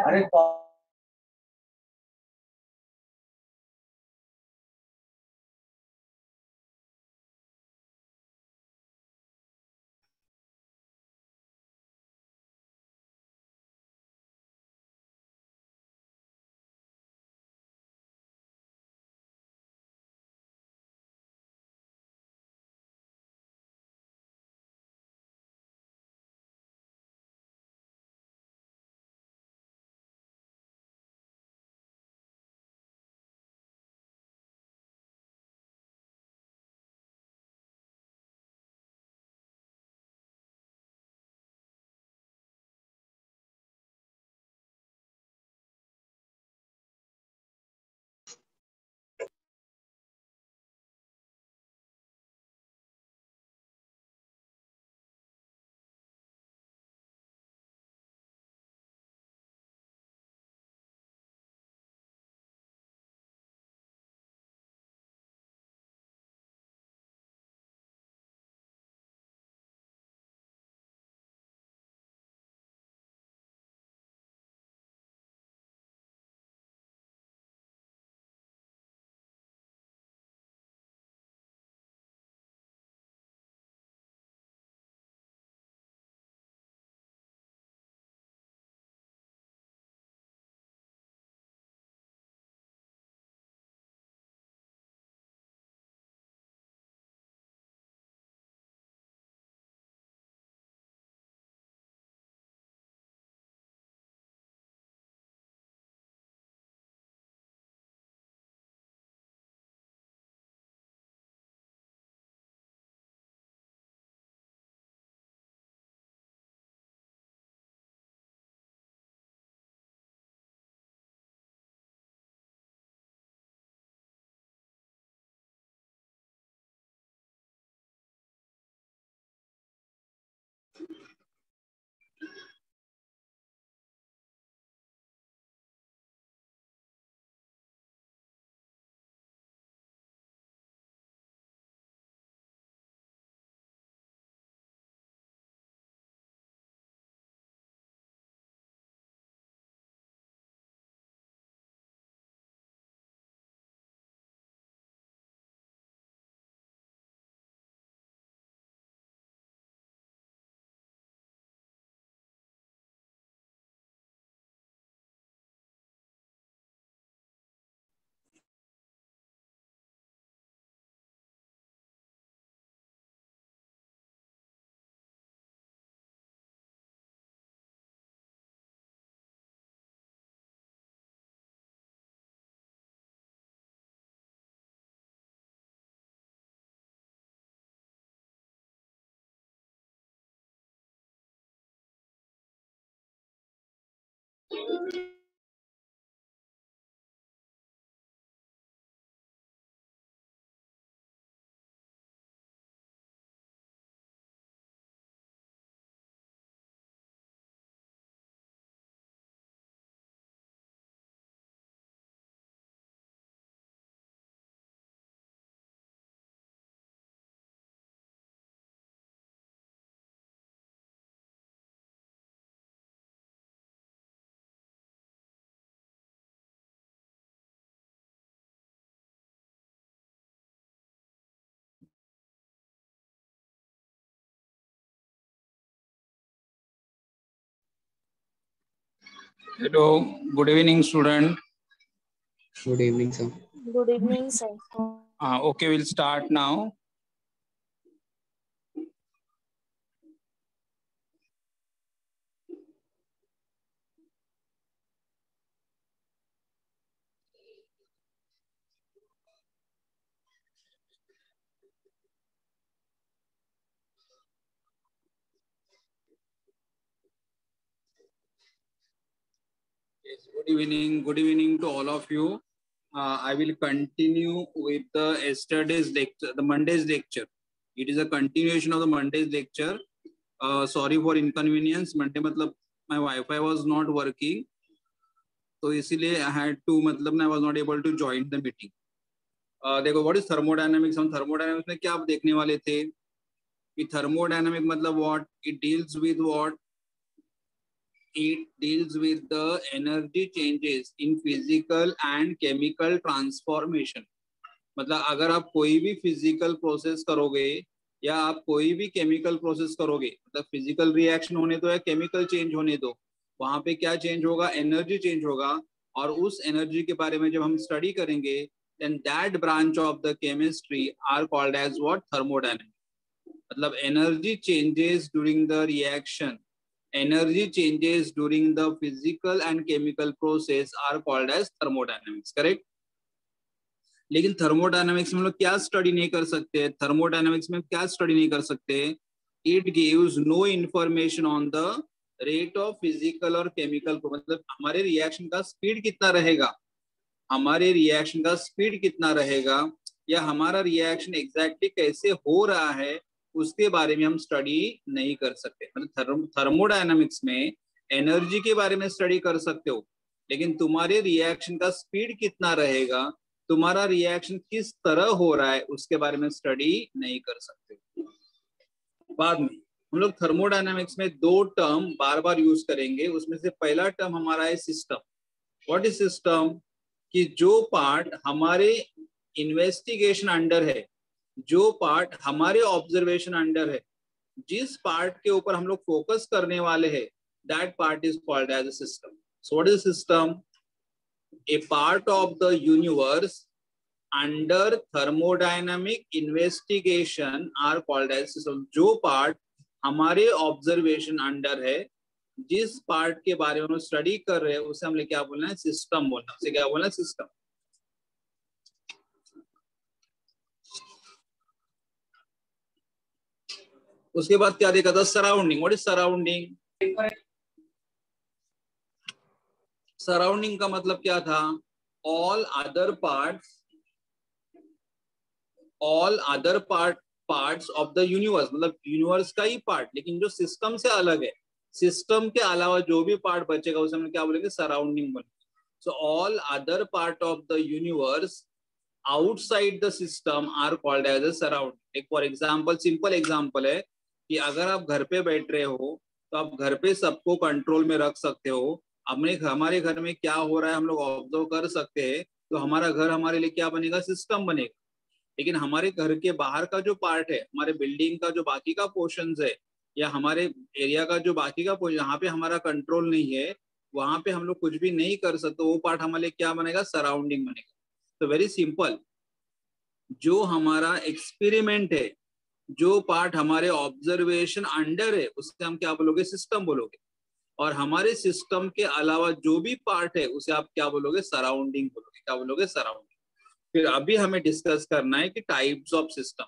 अरे Hello, good evening, student. Good evening, sir. Good evening, sir. Okay, we'll start now. Yes, good evening to all of you. I will continue with the yesterday's lecture, the Monday's lecture. It is a continuation of the Monday's lecture. Sorry for inconvenience. Monday मतलब my Wi-Fi was not working, तो इसीलिए I had to मतलब I was not able to join the meeting. देखो what is thermodynamics? हम thermodynamics में क्या आप देखने वाले थे? कि thermodynamic मतलब what? It deals with what? it deals with the energy changes in physical and chemical transformation. मतलब अगर आप कोई भी फिजिकल प्रोसेस करोगे या आप कोई भी केमिकल प्रोसेस करोगे, मतलब फिजिकल रिएक्शन होने दो या केमिकल चेंज होने दो, वहां पे क्या चेंज होगा, एनर्जी चेंज होगा। और उस एनर्जी के बारे में जब हम स्टडी करेंगे, then that branch of the chemistry are called as what? Thermodynamics. मतलब energy changes during the reaction, energy changes during the physical and chemical process are called as thermodynamics, correct. लेकिन thermodynamics में हम लोग क्या study नहीं कर सकते, thermodynamics में क्या स्टडी नहीं कर सकते, it gives no information on the rate of physical और केमिकल, मतलब हमारे रिएक्शन का स्पीड कितना रहेगा, हमारे रिएक्शन का स्पीड कितना रहेगा, या हमारा रिएक्शन एग्जैक्टली कैसे हो रहा है, उसके बारे में हम स्टडी नहीं कर सकते। मतलब थर्मोडायनामिक्स में एनर्जी के बारे में स्टडी कर सकते हो, लेकिन तुम्हारे रिएक्शन का स्पीड कितना रहेगा, तुम्हारा रिएक्शन किस तरह हो रहा है, उसके बारे में स्टडी नहीं कर सकते। बाद में हम लोग थर्मोडायनामिक्स में दो टर्म बार बार यूज करेंगे, उसमें से पहला टर्म हमारा है सिस्टम। What is system? कि जो पार्ट हमारे इन्वेस्टिगेशन अंडर है, जो पार्ट हमारे ऑब्जर्वेशन अंडर है, जिस पार्ट के ऊपर हम लोग फोकस करने वाले हैं, that part is called as a system. So what is system? A part of the universe under thermodynamic investigation are called as system. जो पार्ट हमारे ऑब्जर्वेशन अंडर है, जिस पार्ट के बारे में हम स्टडी कर रहे हैं, उसे हमने क्या बोलना है? सिस्टम बोलना। उसे क्या बोलना है? सिस्टम। उसके बाद क्या देखा था? Surrounding. What is surrounding? Surrounding का मतलब क्या था? All other parts of the universe, मतलब यूनिवर्स का ही पार्ट, लेकिन जो सिस्टम से अलग है, सिस्टम के अलावा जो भी पार्ट बचेगा उसे हम क्या बोलेंगे? सराउंडिंग बोलेंगे। So all other part of the universe outside the system are called as a surrounding. एक फॉर एग्जांपल, सिंपल एग्जांपल है कि अगर आप घर पे बैठ रहे हो तो आप घर पे सबको कंट्रोल में रख सकते हो, हमारे घर में क्या हो रहा है हम लोग ऑब्जर्व कर सकते हैं, तो हमारा घर हमारे लिए क्या बनेगा? सिस्टम बनेगा। लेकिन हमारे घर के बाहर का जो पार्ट है, हमारे बिल्डिंग का जो बाकी का पोर्शन है, या हमारे एरिया का जो बाकी का पोर्शन, जहाँ पे हमारा कंट्रोल नहीं है, वहां पे हम लोग कुछ भी नहीं कर सकते, वो पार्ट हमारे लिए क्या बनेगा? सराउंडिंग बनेगा। तो वेरी सिंपल, जो हमारा एक्सपेरिमेंट है, जो पार्ट हमारे ऑब्जर्वेशन अंडर है, उससे हम क्या बोलोगे? सिस्टम बोलोगे। और हमारे सिस्टम के अलावा जो भी पार्ट है, उसे आप क्या बोलोगे? सराउंडिंग बोलोगे। क्या बोलोगे? सराउंडिंग। फिर अभी हमें डिस्कस करना है कि टाइप्स ऑफ सिस्टम,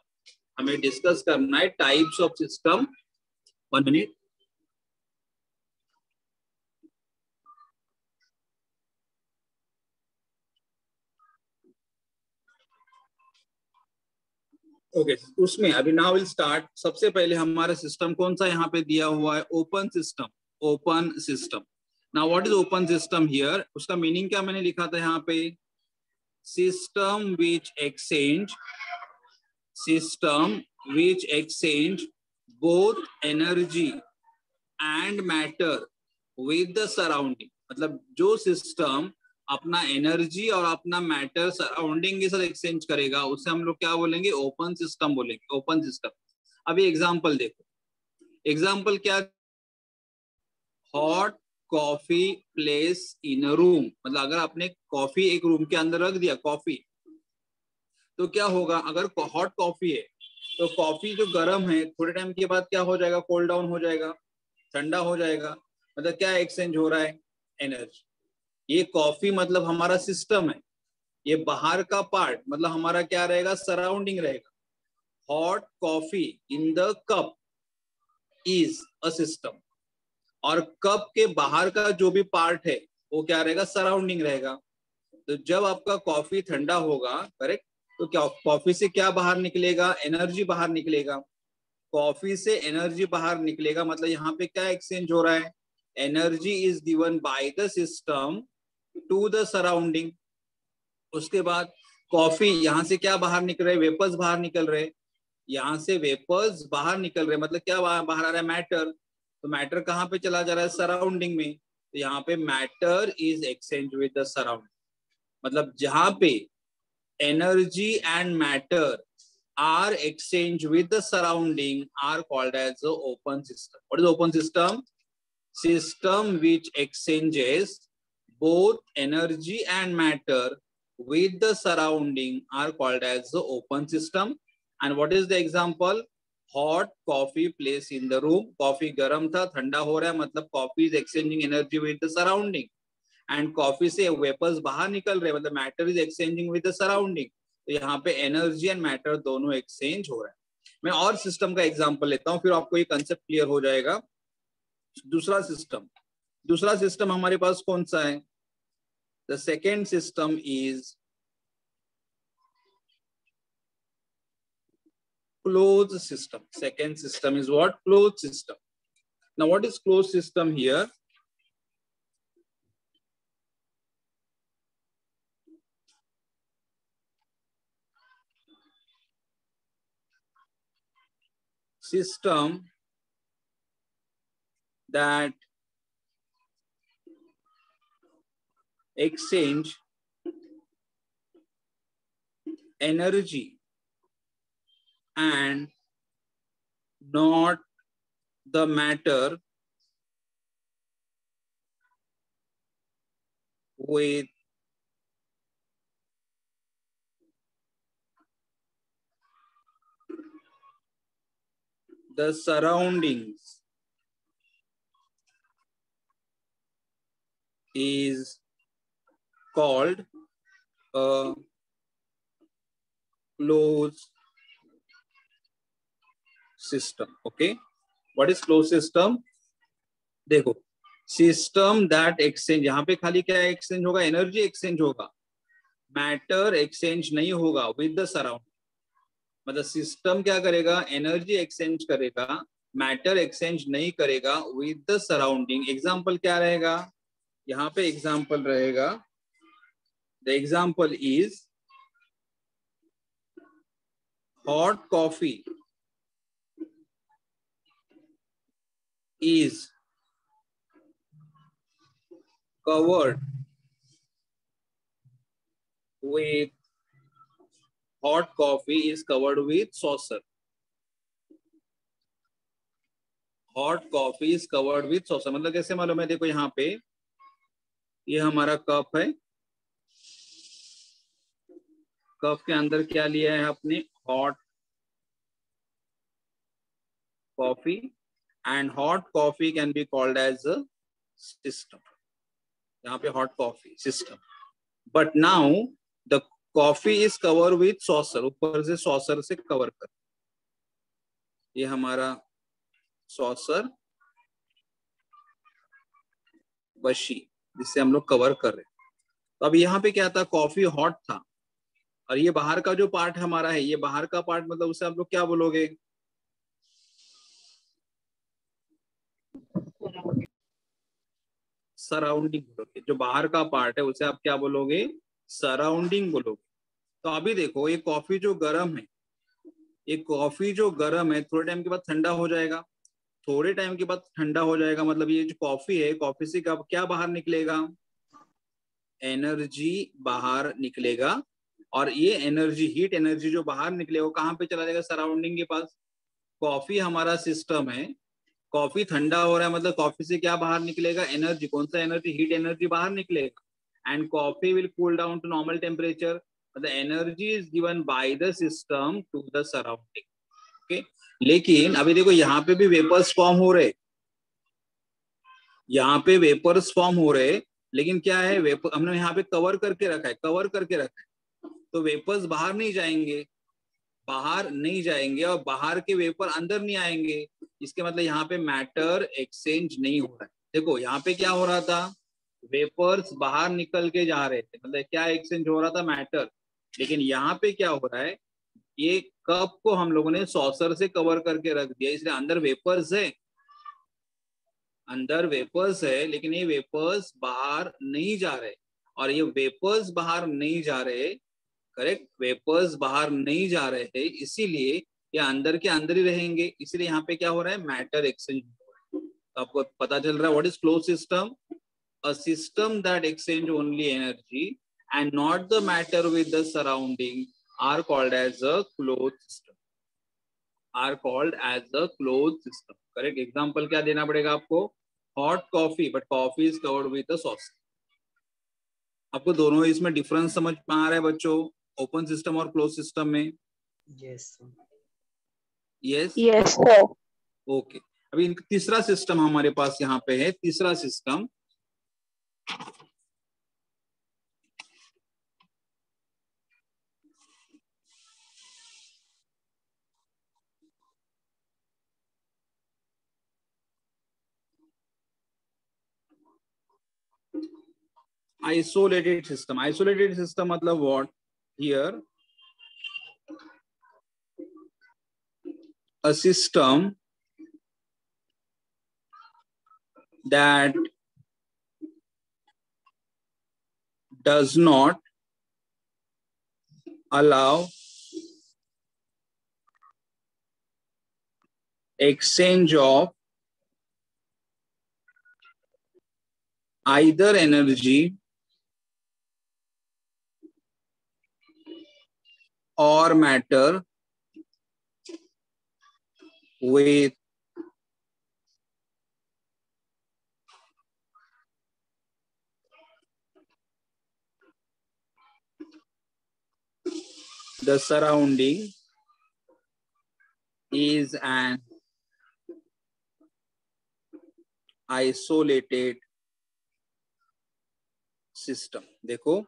हमें डिस्कस करना है types of system. 1 minute. Okay, उसमें अभी नाउ विल स्टार्ट। सबसे पहले हमारा सिस्टम कौन सा यहाँ पे दिया हुआ है? Open system. Open system. Now what is open system here? उसका मीनिंग क्या मैंने लिखा था यहाँ पे? System which exchange both energy and matter with the surrounding। मतलब जो सिस्टम अपना एनर्जी और अपना मैटर सराउंडिंग के साथ एक्सचेंज करेगा, उसे हम लोग क्या बोलेंगे? ओपन सिस्टम बोलेंगे। Open system. अभी एग्जांपल देखो। एग्जांपल क्या? Hot coffee place in a room. मतलब अगर आपने कॉफी एक रूम के अंदर रख दिया, कॉफी, तो क्या होगा? अगर हॉट कॉफी है तो कॉफी जो गर्म है, थोड़े टाइम के बाद क्या हो जाएगा? कोल्ड डाउन हो जाएगा, ठंडा हो जाएगा। मतलब क्या एक्सचेंज हो रहा है? एनर्जी। ये कॉफी मतलब हमारा सिस्टम है, ये बाहर का पार्ट मतलब हमारा क्या रहेगा? सराउंडिंग रहेगा। Hot coffee in the cup is a system, और कप के बाहर का जो भी पार्ट है वो क्या रहेगा? सराउंडिंग रहेगा। तो जब आपका कॉफी ठंडा होगा, करेक्ट, तो क्या कॉफी से क्या बाहर निकलेगा? एनर्जी बाहर निकलेगा। कॉफी से एनर्जी बाहर निकलेगा, मतलब यहाँ पे क्या एक्सचेंज हो रहा है? Energy is given by the system to the surrounding. उसके बाद कॉफी यहाँ से क्या बाहर निकल रहे? वेपर्स बाहर निकल रहे। यहाँ से वेपर्स बाहर निकल रहे, मतलब क्या बाहर आ रहा है? मैटर। तो मैटर कहाँ पे चला जा रहा है? सराउंडिंग में। तो यहाँ पे matter is exchange with the surrounding, मतलब जहां पे energy and matter are exchanged with the surrounding are called as the open system. What is open system? System which exchanges both energy and matter with the surrounding are called as the open system. And what is the example? Hot coffee placed in the room. Coffee garam tha, thanda ho raha hai, matlab coffee is exchanging energy with the surrounding. And coffee से vapours बाहर निकल रहे, मतलब matter is exchanging with the surrounding. तो यहाँ पे energy and matter दोनों exchange हो रहा है. मैं और सिस्टम का एग्जांपल लेता हूँ, फिर आपको ये कंसेप्ट क्लियर हो जाएगा. दूसरा सिस्टम हमारे पास कौन सा है? The second system is close system. Second system is what? Close system. Now what is close system here? System that exchange energy and not the matter with the surroundings is called a closed system. Okay, what is closed system? देखो, system that exchange, यहाँ पे खाली क्या exchange होगा? Energy exchange होगा, matter exchange नहीं होगा with the surrounding. मतलब सिस्टम क्या करेगा? एनर्जी एक्सचेंज करेगा, मैटर एक्सचेंज नहीं करेगा विद द सराउंडिंग. एग्जाम्पल क्या रहेगा? यहाँ पे एग्जाम्पल रहेगा, the example is hot coffee is covered with hot coffee is covered with saucer. Hot coffee is covered with saucer. मतलब कैसे मालूम है? देखो यहाँ पे ये हमारा कप है, कप के अंदर क्या लिया है आपने? Hot coffee. And hot coffee can be called as a system. यहाँ पे hot coffee system. But now the coffee is cover with saucer. ऊपर से सॉसर से कवर कर, ये हमारा सॉसर बशी जिससे हम लोग कवर कर रहे. तो अब यहाँ पे क्या था? कॉफी हॉट था, और ये बाहर का जो पार्ट हमारा है, ये बाहर का पार्ट मतलब उसे आप लोग क्या बोलोगे? सराउंडिंग बोलोगे. जो बाहर का पार्ट है उसे आप क्या बोलोगे? सराउंडिंग बोलोगे. तो अभी देखो, ये कॉफी जो गर्म है, ये कॉफी जो गर्म है थोड़े टाइम के बाद ठंडा हो जाएगा. थोड़े टाइम के बाद ठंडा हो जाएगा, मतलब ये जो कॉफी है, कॉफी से क्या बाहर निकलेगा? एनर्जी बाहर निकलेगा. और ये एनर्जी, हीट एनर्जी जो बाहर निकलेगा वो कहाँ पे चला जाएगा? सराउंडिंग के पास. कॉफी हमारा सिस्टम है, कॉफी ठंडा हो रहा है, मतलब कॉफी से क्या बाहर निकलेगा? एनर्जी. कौन सा एनर्जी? हीट एनर्जी बाहर निकलेगा. And coffee will cool down to normal temperature. मतलब energy is given by the system to the surrounding. Okay, लेकिन अभी देखो यहाँ पे भी वेपर्स फॉर्म हो रहे, यहाँ पे वेपर्स फॉर्म हो रहे, लेकिन क्या है? वेपर हमने यहाँ पे कवर करके रखा है, कवर करके रखा है. तो वेपर्स बाहर नहीं जाएंगे, बाहर नहीं जाएंगे, और बाहर के वेपर अंदर नहीं आएंगे. इसके मतलब यहाँ पे मैटर एक्सचेंज नहीं हो रहा है. देखो यहाँ पे क्या हो रहा था? वेपर्स बाहर निकल के जा रहे थे, मतलब क्या एक्सचेंज हो रहा था? मैटर. लेकिन यहाँ पे क्या हो रहा है? ये कप को हम लोगों ने सॉसर से कवर करके रख दिया, इसलिए अंदर वेपर्स है, अंदर वेपर्स है, लेकिन ये वेपर्स बाहर नहीं जा रहे. और ये वेपर्स बाहर नहीं जा रहे, करेक्ट, वेपर्स बाहर नहीं जा रहे थे, इसीलिए ये अंदर के अंदर ही रहेंगे. इसलिए यहाँ पे क्या हो रहा है? मैटर एक्सचेंज हो रहा है. आपको पता चल रहा है what is close system? A system that exchange only energy and not the matter with the surrounding are called as a closed system. Are called as a closed system. Correct. Example क्या देना पड़ेगा आपको? Hot coffee, but coffee is covered with a sauce. आपको दोनों इसमें difference समझ में आ रहा है बच्चों? ओपन सिस्टम और क्लोज सिस्टम में? Yes, sir. Yes Yes, sir. Okay. अभी तीसरा सिस्टम हमारे पास यहाँ पे है. तीसरा system isolated system. Isolated system मतलब what? Here a system that does not allow exchange of either energy or matter with the surrounding is an isolated system. देखो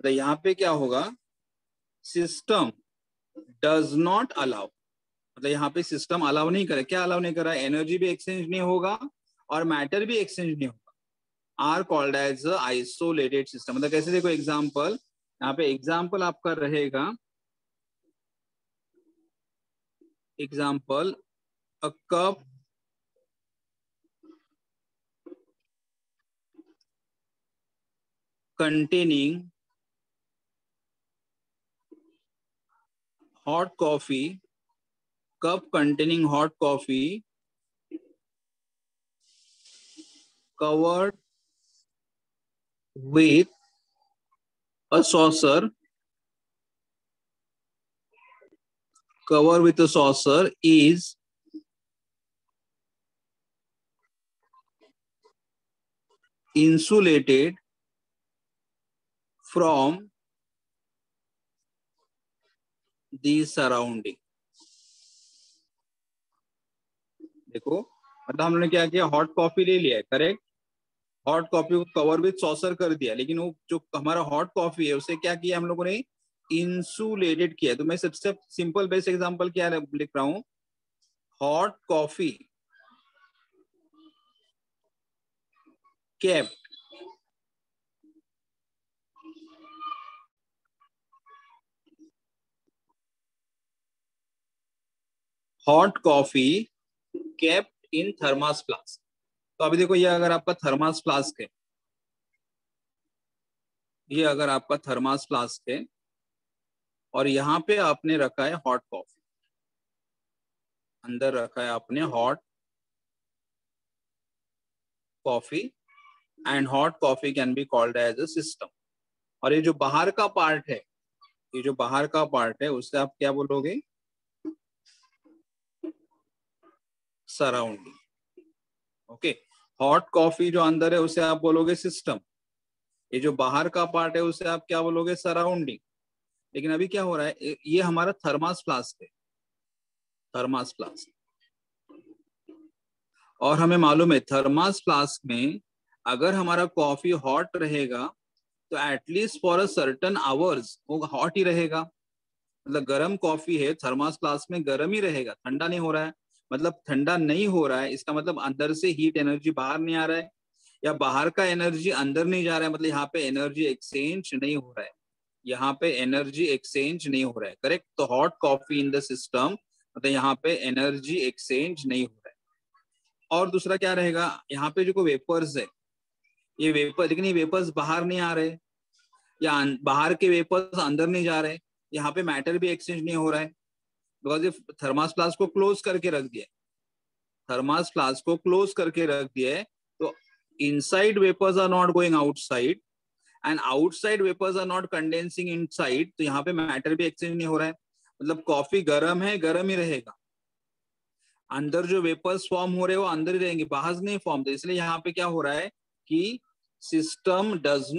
तो यहाँ पे क्या होगा? सिस्टम डज नॉट अलाउ, मतलब यहाँ पे सिस्टम अलाउ नहीं करे. क्या अलाउ नहीं कर रहा है? एनर्जी भी एक्सचेंज नहीं होगा और मैटर भी एक्सचेंज नहीं होगा. Are called as isolated system. मतलब कैसे? देखो एग्जांपल, यहाँ पे एग्जांपल आपका रहेगा. Example, a cup containing hot coffee, cup containing hot coffee covered with a saucer, covered with a saucer is insulated from the surrounding. देखो मतलब हम लोगों ने क्या किया? हॉट कॉफी ले लिया है. करेक्ट. हॉट कॉफी को कवर विथ सॉसर कर दिया, लेकिन वो जो हमारा हॉट कॉफी है उसे क्या किया हम लोगों ने? इंसुलेटेड किया. तो मैं सबसे सिंपल बेस्ट एग्जांपल क्या लिख रहा हूं? Hot coffee kept hot coffee kept in thermos flask. तो अभी देखो ये अगर आपका थर्मास फ्लास्क है, ये अगर आपका थर्मास फ्लास्क है और यहाँ पे आपने रखा है हॉट कॉफी, अंदर रखा है आपने hot coffee, and hot coffee can be called as a system. और ये जो बाहर का पार्ट है, ये जो बाहर का पार्ट है उससे आप क्या बोलोगे? सराउंडिंग. ओके. हॉट कॉफी जो अंदर है उसे आप बोलोगे सिस्टम. ये जो बाहर का पार्ट है उसे आप क्या बोलोगे? सराउंडिंग. लेकिन अभी क्या हो रहा है? ये हमारा थर्मास फ्लास्क है, थर्मास फ्लास्क. और हमें मालूम है थर्मास फ्लास्क में अगर हमारा कॉफी हॉट रहेगा तो at least for a certain hours वो हॉट ही रहेगा. मतलब गर्म कॉफी है, थर्मास फ्लास्क में गर्म ही रहेगा, ठंडा नहीं हो रहा है. मतलब ठंडा नहीं हो रहा है इसका मतलब अंदर से हीट एनर्जी बाहर नहीं आ रहा है, या बाहर का एनर्जी अंदर नहीं जा रहा है. मतलब यहाँ पे एनर्जी एक्सचेंज नहीं हो रहा है, यहाँ पे एनर्जी एक्सचेंज नहीं हो रहा है. करेक्ट. तो hot coffee in the system मतलब यहाँ पे एनर्जी एक्सचेंज नहीं हो रहा है. और दूसरा क्या रहेगा? यहाँ पे जो वेपर्स है, ये वेपर, लेकिन ये वेपर्स बाहर नहीं आ रहे, या बाहर के वेपर्स अंदर नहीं जा रहे. यहाँ पे मैटर भी एक्सचेंज नहीं हो रहा है बिकॉज ये थर्मास फ्लास्क को क्लोज करके रख दिया. थर्मस फ्लास्क को क्लोज करके रख दिया है, तो inside vapours are not going outside and outside vapours are not condensing inside, तो यहाँ पे मैटर भी एक्सचेंज नहीं हो रहा है, मतलब कॉफी गर्म है, गर्म ही रहेगा, अंदर जो वेपर्स फॉर्म हो रहे हैं वो अंदर ही रहेंगे, बाहर नहीं फॉर्म, तो इसलिए यहाँ पे क्या हो रहा है कि system does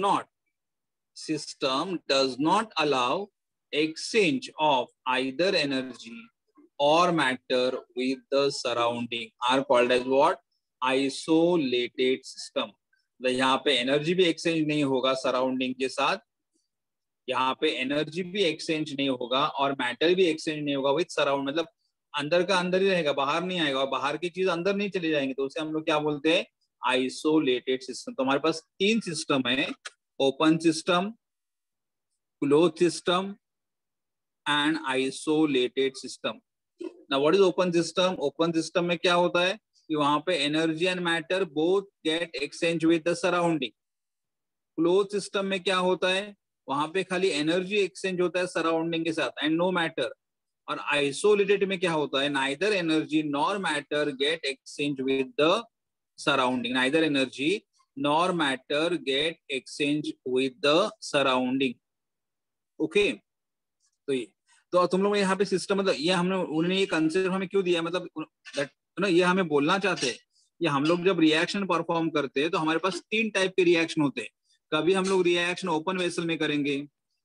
not allow exchange of either energy or matter with the surrounding are called as what? Isolated system. तो यहाँ पे एनर्जी भी एक्सचेंज नहीं होगा सराउंडिंग के साथ, यहाँ पे एनर्जी भी एक्सचेंज नहीं होगा और मैटर भी एक्सचेंज नहीं होगा विद सराउंड, मतलब अंदर का अंदर ही रहेगा, बाहर नहीं आएगा, और बाहर की चीज अंदर नहीं चली जाएंगी, तो उसे हम लोग क्या बोलते हैं? Isolated system. तो हमारे पास 3 सिस्टम है, open system, close system and isolated system. Now what is open system? Open system में क्या होता है कि वहां पे energy and matter both get exchange with the surrounding. Closed system में क्या होता है? वहां पे खाली energy exchange होता है surrounding के साथ and no matter. और isolated में क्या होता है? Neither energy nor matter get exchange with the surrounding. Neither energy nor matter get exchange with the surrounding. Okay? तो तुम लोग यहाँ पे सिस्टम, मतलब ये हमने, उन्होंने ये कंसेप्ट हमें क्यों दिया, मतलब ना ये हमें बोलना चाहते हैं, ये हम लोग जब रिएक्शन परफॉर्म करते हैं तो हमारे पास 3 टाइप के रिएक्शन होते हैं। कभी हम लोग रिएक्शन ओपन वेसल में करेंगे,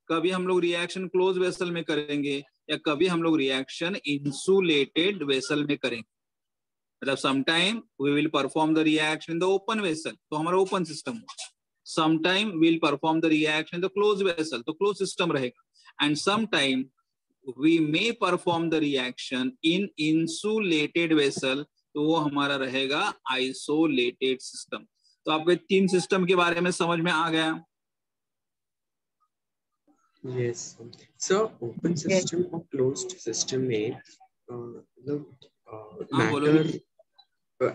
कभी हम लोग रिएक्शन क्लोज वेसल में करेंगे, या कभी हम लोग रिएक्शन इंसुलेटेड वेसल में करेंगे। मतलब sometime we will perform the reaction in the open vessel, तो हमारा ओपन सिस्टम होगा, sometime we will perform the reaction in the close vessel, तो क्लोज सिस्टम रहेगा, and sometime we may perform the reaction in insulated vessel, तो वो हमारा रहेगा isolated system। तो आपके 3 सिस्टम के बारे में समझ में आ गया? Yes. So open system और closed system में मैटर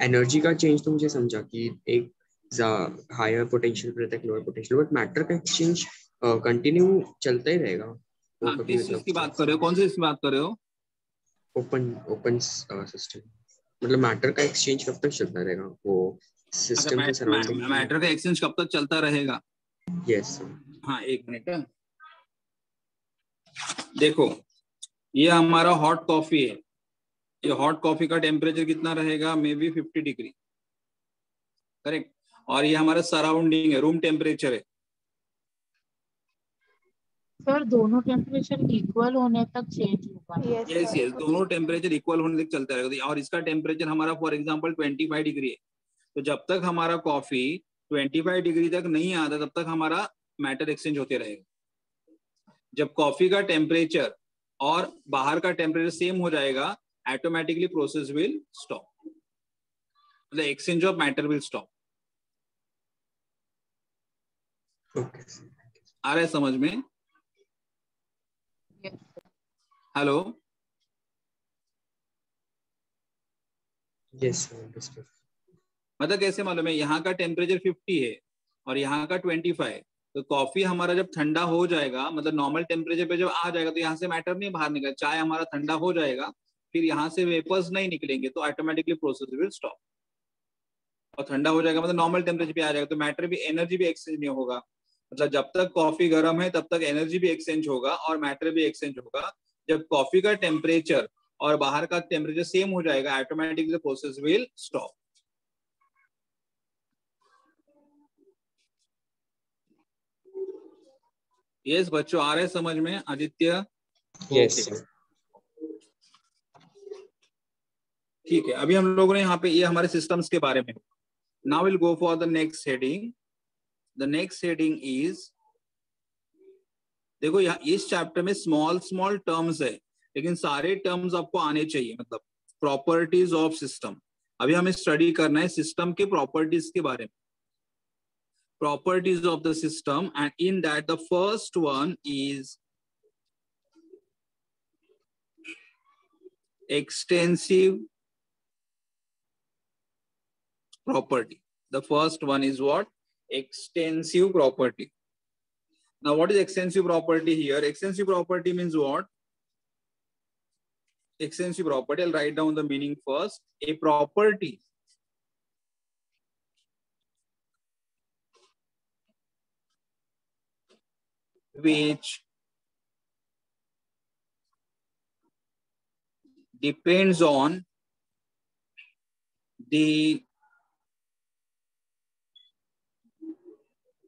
एनर्जी का चेंज तो मुझे समझा कि एक हायर पोटेंशियल पर रहता है, लोअर पोटेंशियल, बट मैटर का एक्सचेंज कंटिन्यू चलता ही रहेगा। किस चीज की बात कर रहे हो? कौन सी इसकी बात कर रहे हो? ओपन सिस्टम, मतलब मैटर का एक्सचेंज कब तक चलता रहेगा? वो सिस्टम के सराउंडिंग मैटर का एक्सचेंज कब तक चलता रहेगा? यस। हाँ, एक मिनट। देखो, ये हमारा हॉट कॉफी है, ये हॉट कॉफी का टेम्परेचर कितना रहेगा? May be 50 degree, correct. और ये हमारा सराउंडिंग है, रूम टेम्परेचर है। सर दोनों टेम्परेचर इक्वल होने तक चेंज होगा। यस, दोनों टेम्परेचर इक्वल होने तक चलता रहेगा। और इसका टेम्परेचर हमारा फॉर एग्जांपल 25 डिग्री है, तो जब तक हमारा कॉफी 25 डिग्री तक नहीं आता तब तक हमारा मैटर एक्सचेंज होते रहेगा। जब कॉफी का टेम्परेचर और बाहर का टेम्परेचर सेम हो जाएगा, ऑटोमेटिकली प्रोसेस विल स्टॉप, मतलब exchange of matter will stop. आ रहा है समझ में? हेलो? यस। मतलब कैसे मालूम है? यहाँ का टेम्परेचर 50 है और यहाँ का 25, तो कॉफी हमारा जब ठंडा हो जाएगा, मतलब नॉर्मल टेम्परेचर पे जब आ जाएगा, तो यहाँ से मैटर नहीं बाहर निकलेगा, चाय हमारा ठंडा हो जाएगा, फिर यहाँ से वेपर्स नहीं निकलेंगे, तो ऑटोमेटिकली प्रोसेस विल स्टॉप। और ठंडा हो जाएगा मतलब नॉर्मल टेम्परेचर पे आ जाएगा, तो मैटर भी, एनर्जी भी एक्सचेंज नहीं होगा। मतलब जब तक कॉफी गर्म है तब तक एनर्जी भी एक्सचेंज होगा और मैटर भी एक्सचेंज होगा। जब कॉफी का टेम्परेचर और बाहर का टेम्परेचर सेम हो जाएगा, automatically process will stop. Yes बच्चों, आ रहे समझ में? आदित्य? यस। ठीक है, अभी हम लोगों ने यहाँ पे ये हमारे सिस्टम्स के बारे में। Now will go for the next heading. The next heading is, देखो यहाँ इस चैप्टर में स्मॉल टर्म्स है, लेकिन सारे टर्म्स आपको आने चाहिए। मतलब प्रॉपर्टीज ऑफ सिस्टम, अभी हमें स्टडी करना है सिस्टम के प्रॉपर्टीज के बारे में, properties of the system, and in that the first one is extensive property. The first one is what? Extensive property. Now what is extensive property here? Extensive property means what? extensive property. I'll write down the meaning first. A property which depends on the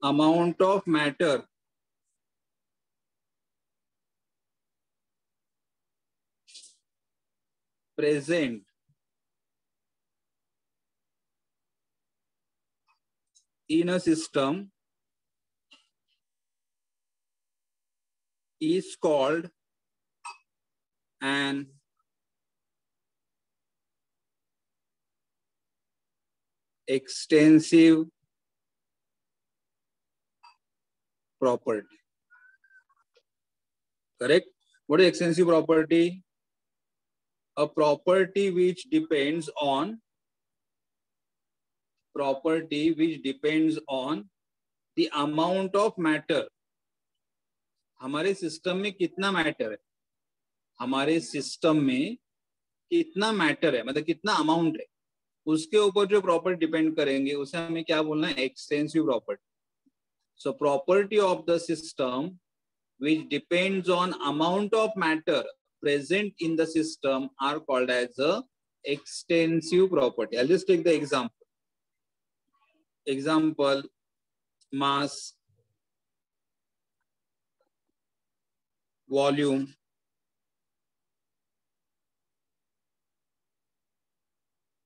amount of matter present in a system is called an extensive property. Correct? What is extensive property? A property which depends on the amount of matter. हमारे system में कितना matter है, हमारे system में कितना matter है, मतलब कितना अमाउंट है, उसके ऊपर जो प्रॉपर्टी डिपेंड करेंगे उसे हमें क्या बोलना है, extensive property. So property of the system which depends on amount of matter present in the system are called as a extensive property. I'll just take the example. Example, mass, volume,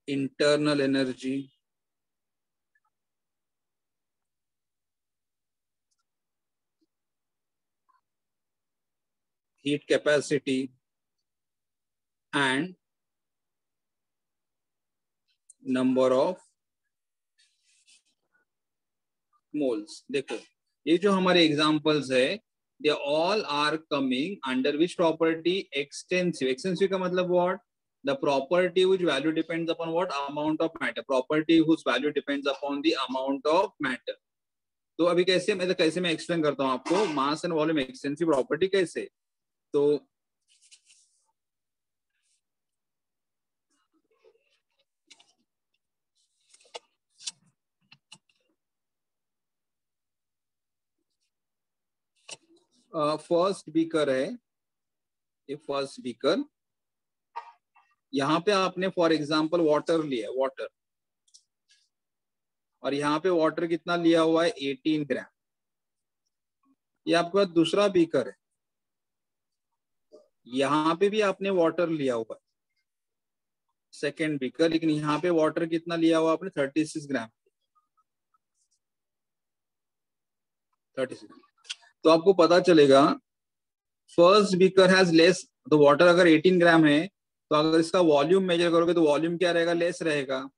internal energy, heat capacity, and number of moles. देखो ये जो हमारे examples है, they all are coming under which property? Extensive. Extensive का मतलब what? The property which value depends upon what? Amount of matter. Property whose value depends upon the amount of matter. तो अभी कैसे मैं एक्सप्लेन करता हूँ आपको mass and volume extensive property कैसे. तो फर्स्ट बीकर है, ये फर्स्ट बीकर, यहाँ पे आपने फॉर एग्जांपल वाटर लिया, वाटर, और यहाँ पे वाटर कितना लिया हुआ है, 18 ग्राम. ये आपके पास दूसरा बीकर है, यहाँ पे भी आपने वाटर लिया हुआ है, सेकेंड बीकर, लेकिन यहाँ पे वाटर कितना लिया हुआ आपने, 36 ग्राम. 36. तो आपको पता चलेगा फर्स्ट बीकर हैज लेस, तो वाटर अगर 18 ग्राम है तो अगर इसका वॉल्यूम मेजर करोगे तो वॉल्यूम क्या रहेगा, लेस रहेगा,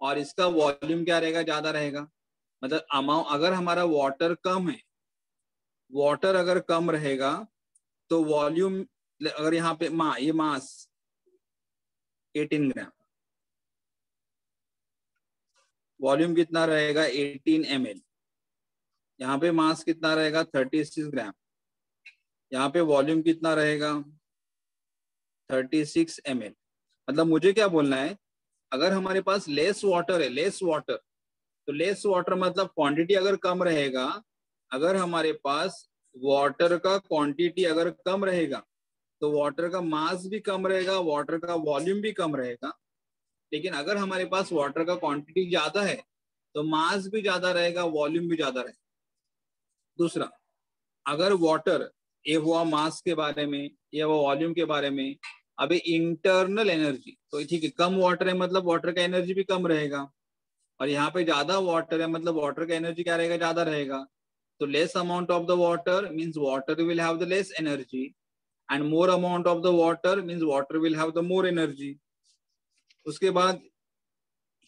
और इसका वॉल्यूम क्या रहेगा, ज्यादा रहेगा. मतलब अमाउंट, अगर हमारा वाटर कम है, वाटर अगर कम रहेगा तो वॉल्यूम, अगर यहाँ पे ये मास 18 ग्राम, वॉल्यूम कितना रहेगा, 18 ml. यहाँ पे मास कितना रहेगा, 36 ग्राम. यहाँ पे वॉल्यूम कितना रहेगा, 36 ml. मतलब मुझे क्या बोलना है, अगर हमारे पास लेस वाटर है, लेस वाटर, तो लेस वाटर मतलब क्वांटिटी अगर कम रहेगा, अगर हमारे पास वाटर का क्वांटिटी अगर कम रहेगा तो वाटर का मास भी कम रहेगा, वाटर का वॉल्यूम भी कम रहेगा. लेकिन अगर हमारे पास वाटर का क्वांटिटी ज्यादा है तो मास भी ज्यादा रहेगा, वॉल्यूम भी ज्यादा रहेगा. दूसरा, अगर वाटर, ये हुआ मास के बारे में, ये हुआ वॉल्यूम के बारे में. अभी इंटरनल एनर्जी, तो ठीक है, कम वाटर है मतलब वाटर का एनर्जी भी कम रहेगा, और यहाँ पे ज्यादा वाटर है मतलब वाटर का एनर्जी क्या रहेगा, ज्यादा रहेगा. तो less amount of the water means water will have the less energy, and more amount of the water means water will have the more energy. उसके बाद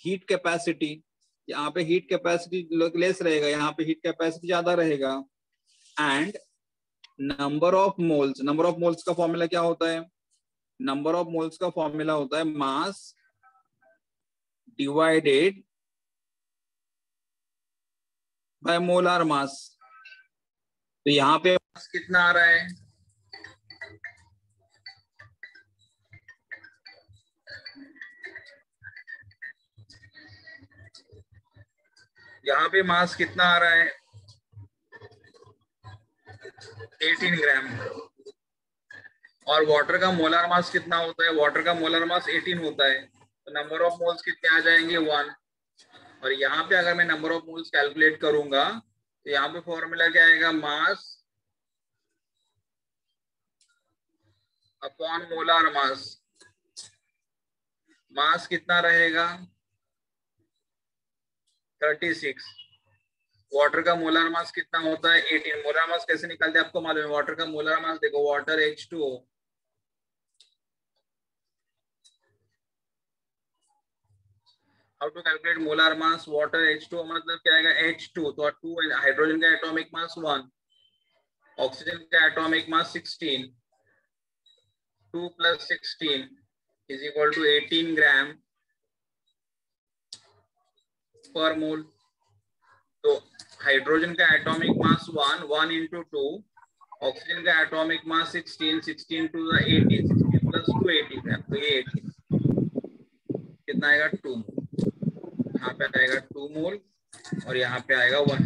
हीट कैपेसिटी, यहाँ पे हीट कैपेसिटी लेस रहेगा, यहाँ पे हीट कैपेसिटी ज्यादा रहेगा. And number of moles, number of moles का फॉर्मूला क्या होता है, नंबर ऑफ मोल्स का फॉर्मूला होता है mass divided by molar mass. तो यहाँ पे मास कितना आ रहा है, यहाँ पे मास कितना आ रहा है 18 ग्राम, और वाटर का मोलर मास कितना होता है, वाटर का मोलर मास 18 होता है, तो नंबर ऑफ मोल्स कितने आ जाएंगे 1। और यहाँ पे अगर मैं नंबर ऑफ मोल्स कैलकुलेट करूंगा तो यहाँ पे फॉर्मूला क्या आएगा, मास अपॉन मोलर मास। मास कितना रहेगा 36, वाटर का मोलर मास कितना होता है 18। मोलर मास कैसे निकालते हैं आपको मालूम है, वाटर का मोलर मास देखो, water H2O, how to calculate molar mass water H2O, मतलब क्या आएगा H2, तो 2, हाइड्रोजन का एटॉमिक मास 1, ऑक्सीजन का atomic mass 16, 2 + 16 is equal to 18 gram per mole. तो हाइड्रोजन का एटॉमिक मास 1, 1 × 2, ऑक्सीजन का एटॉमिक मास 16, 16 × 2 = 18, 16 + 2 18, तो ये 18 कितना आएगा 2 मोल, यहाँ पे आएगा 2 मोल और यहाँ पे आएगा 1।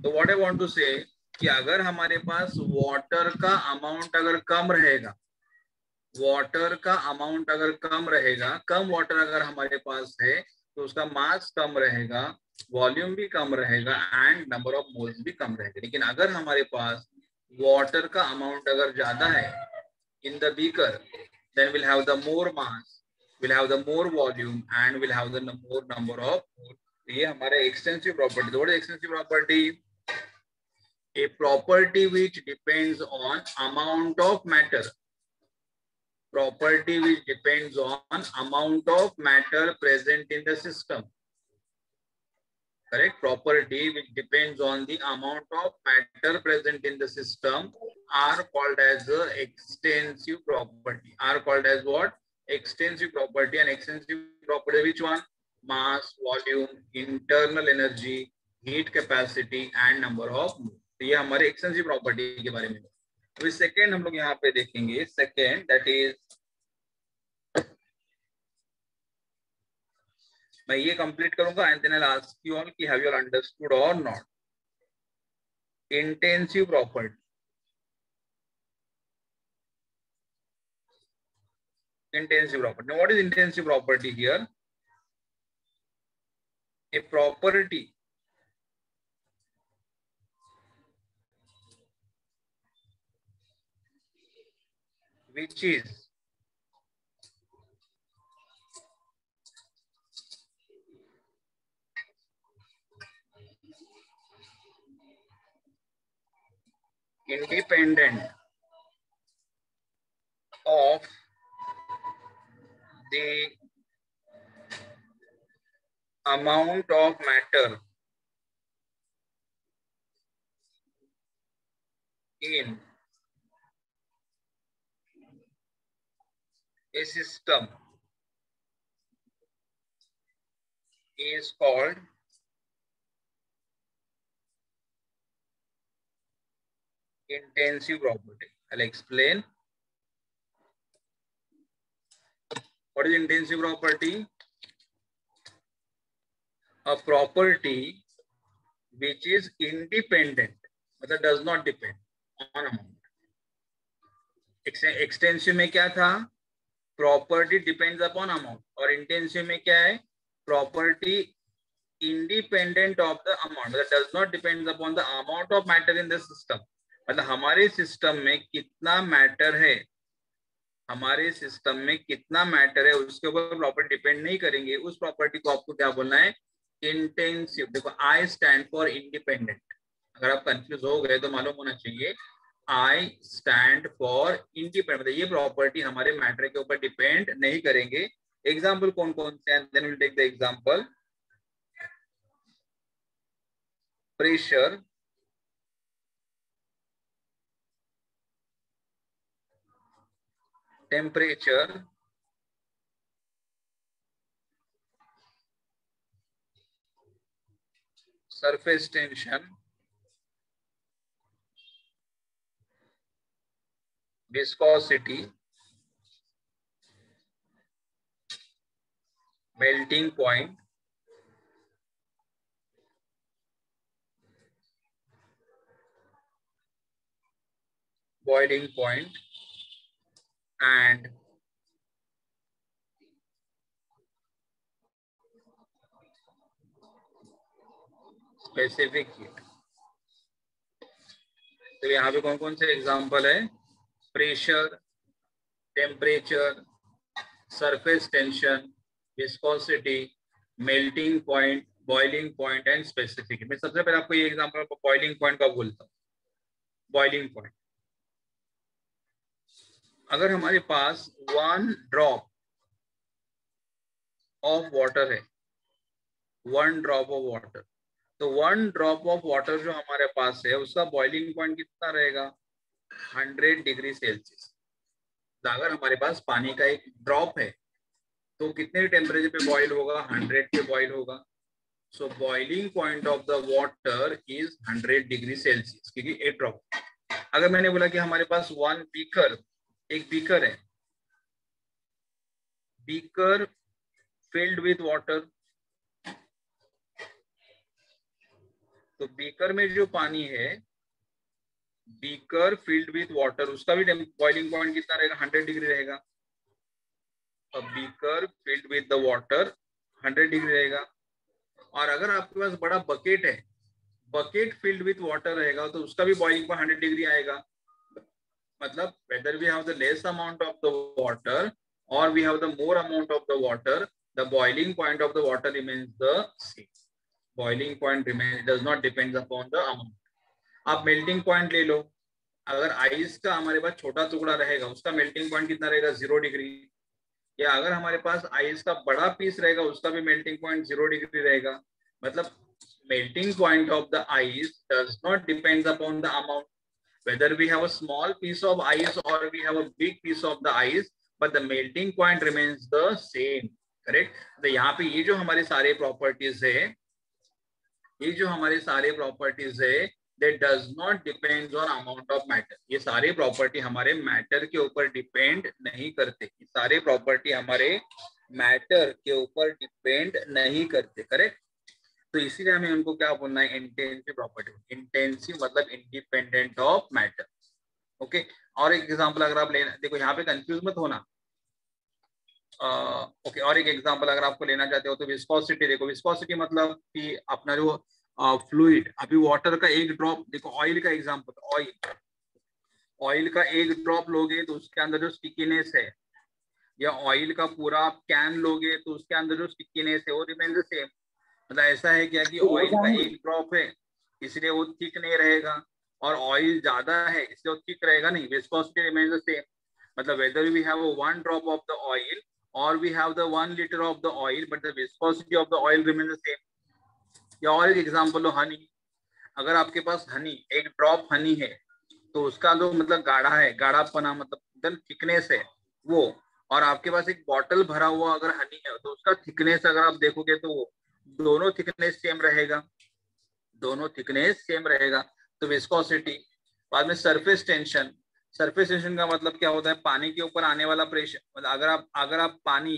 तो व्हाट आई वांट टू से कि अगर हमारे पास वाटर का अमाउंट अगर कम रहेगा, वाटर का अमाउंट अगर कम रहेगा, कम वाटर अगर हमारे पास है तो उसका मास कम रहेगा, वॉल्यूम भी कम रहेगा एंड नंबर ऑफ मोल्स भी कम रहेगा। लेकिन अगर हमारे पास वाटर का अमाउंट अगर ज्यादा है in the beaker, then we'll have the more mass, we'll have the more volume and we'll have the more number of moles. ये हमारे extensive property। What is extensive property? A property which depends on amount of matter, property which depends on amount of matter present in the system, correct? Property which depends on the amount of matter present in the system are called as the extensive property, are called as what? Extensive property। and extensive property which one? Mass, volume, internal energy, heat capacity and number of moles। तो ये हमारे extensive property के बारे में। अभी second हम लोग यहाँ पे देखेंगे, सेकेंड दैट इज, मैं ये कंप्लीट करूंगा and then I will ask you all कि हैव यू अंडरस्टूड और not. Intensive property, intensive property। Now what is intensive property here? A property which is independent of the amount of matter in a system is called intensive property। I'll explain what is intensive property। A property which is independent, मतलब does not depend on amount। Extensive में क्या था, property depends upon amount, और intensive में क्या है, property independent of the amount, मतलब does not depends upon the amount of matter in the system. मतलब हमारे सिस्टम में कितना मैटर है, हमारे सिस्टम में कितना मैटर है उसके ऊपर प्रॉपर्टी डिपेंड नहीं करेंगे। उस प्रॉपर्टी को आपको क्या बोलना है, इंटेंसिव। देखो आई स्टैंड फॉर इंडिपेंडेंट, अगर आप कंफ्यूज हो गए तो मालूम होना चाहिए आई स्टैंड फॉर इंडिपेंडेंट, मतलब ये प्रॉपर्टी हमारे मैटर के ऊपर डिपेंड नहीं करेंगे। एग्जाम्पल कौन कौन से हैं, then will take the example. Pressure, temperature, surface tension, viscosity, melting point, boiling point and specific heat. तो यहाँ पे कौन कौन से एग्जाम्पल है? Pressure, temperature, surface tension, viscosity, melting point, boiling point and specific. मैं सबसे पहले आपको ये एग्जांपल बॉइलिंग पॉइंट का बोलता हूँ। बॉइलिंग पॉइंट, अगर हमारे पास 1 ड्रॉप ऑफ वाटर है, 1 ड्रॉप ऑफ वाटर, तो 1 ड्रॉप ऑफ वाटर जो हमारे पास है उसका बॉइलिंग पॉइंट कितना रहेगा? 100 डिग्री सेल्सियस। तो अगर हमारे पास पानी का एक ड्रॉप है तो कितने टेम्परेचर पे बॉइल होगा? 100 पे बॉइल होगा। सो boiling point of the water is 100 degree Celsius, क्योंकि एक ड्रॉप। अगर मैंने बोला कि हमारे पास 1 बीकर, एक बीकर है, बीकर फिल्ड विथ वाटर, तो बीकर में जो पानी है, बीकर फिल्ड विथ वाटर, उसका भी बॉइलिंग पॉइंट कितना रहेगा? 100 डिग्री रहेगा। अब beaker filled with the water 100 degree रहेगा। और अगर आपके पास बड़ा बकेट है, बकेट फिल्ड विथ वाटर रहेगा, तो उसका भी बॉइलिंग पॉइंट 100 डिग्री आएगा। मतलब whether we have the less amount of the water or we have the more amount of the water, the boiling point of the water remains the same. Boiling point remains, does not depends upon the amount. आप melting point ले लो, अगर ice का हमारे पास छोटा टुकड़ा रहेगा उसका melting point कितना रहेगा? 0 डिग्री। या अगर हमारे पास आइस का बड़ा पीस रहेगा उसका भी मेल्टिंग पॉइंट 0 डिग्री रहेगा। मतलब melting point of the ice does not depends upon the amount, whether we have a small piece of ice or we have a big piece of the ice, but the melting point remains the same, correct? तो यहाँ पे ये जो हमारे सारे properties है, ये जो हमारे सारे प्रॉपर्टीज है, that does not depends on amount of matter. ये सारे प्रॉपर्टी हमारे मैटर के ऊपर डिपेंड नहीं करते, ये सारे प्रॉपर्टी हमारे मैटर के ऊपर डिपेंड नहीं करते, करेक्ट? तो इसीलिए हमें उनको क्या बोलना है? Intensive property. इंटेंसिव मतलब इंडिपेंडेंट ऑफ मैटर। ओके, और एक एग्जांपल अगर आप लेना, देखो यहाँ पे कंफ्यूज मत होना। ओके, और एक एग्जांपल अगर आपको लेना चाहते हो तो विस्कोसिटी। देखो विस्कोसिटी मतलब कि अपना जो फ्लूइड, अभी वाटर का एक ड्रॉप, देखो ऑयल का एग्जांपल, ऑयल का एक ड्रॉप लोगे तो उसके अंदर जो स्टिकीनेस है, या ऑयल का पूरा कैन लोगे तो उसके अंदर जो स्टिकीनेस है वो रिमेन द सेम। मतलब ऐसा है क्या कि ऑयल का एक ड्रॉप है इसलिए वो थिक नहीं रहेगा, और ऑयल ज्यादा है इसलिए वो थिक रहेगा नहीं, विस्कोसिटी रिमेन्स द सेम। मतलब whether we have 1 drop of the oil और we have the 1 litre of the oil, but the viscosity of the oil remains the same. या और एक एग्जांपल लो, हनी। अगर आपके पास हनी, एक ड्रॉप हनी है तो उसका जो मतलब गाढ़ा है, गाढ़ापना मतलब एकदम थिकनेस है वो, और आपके पास एक बॉटल भरा हुआ अगर हनी है तो उसका थिकनेस अगर आप देखोगे तो वो दोनों थिकनेस सेम रहेगा, दोनों थिकनेस सेम रहेगा। तो विस्कोसिटी। बाद में सरफेस टेंशन। सरफेस टेंशन का मतलब क्या होता है? पानी के ऊपर आने वाला प्रेशर। मतलब अगर आप पानी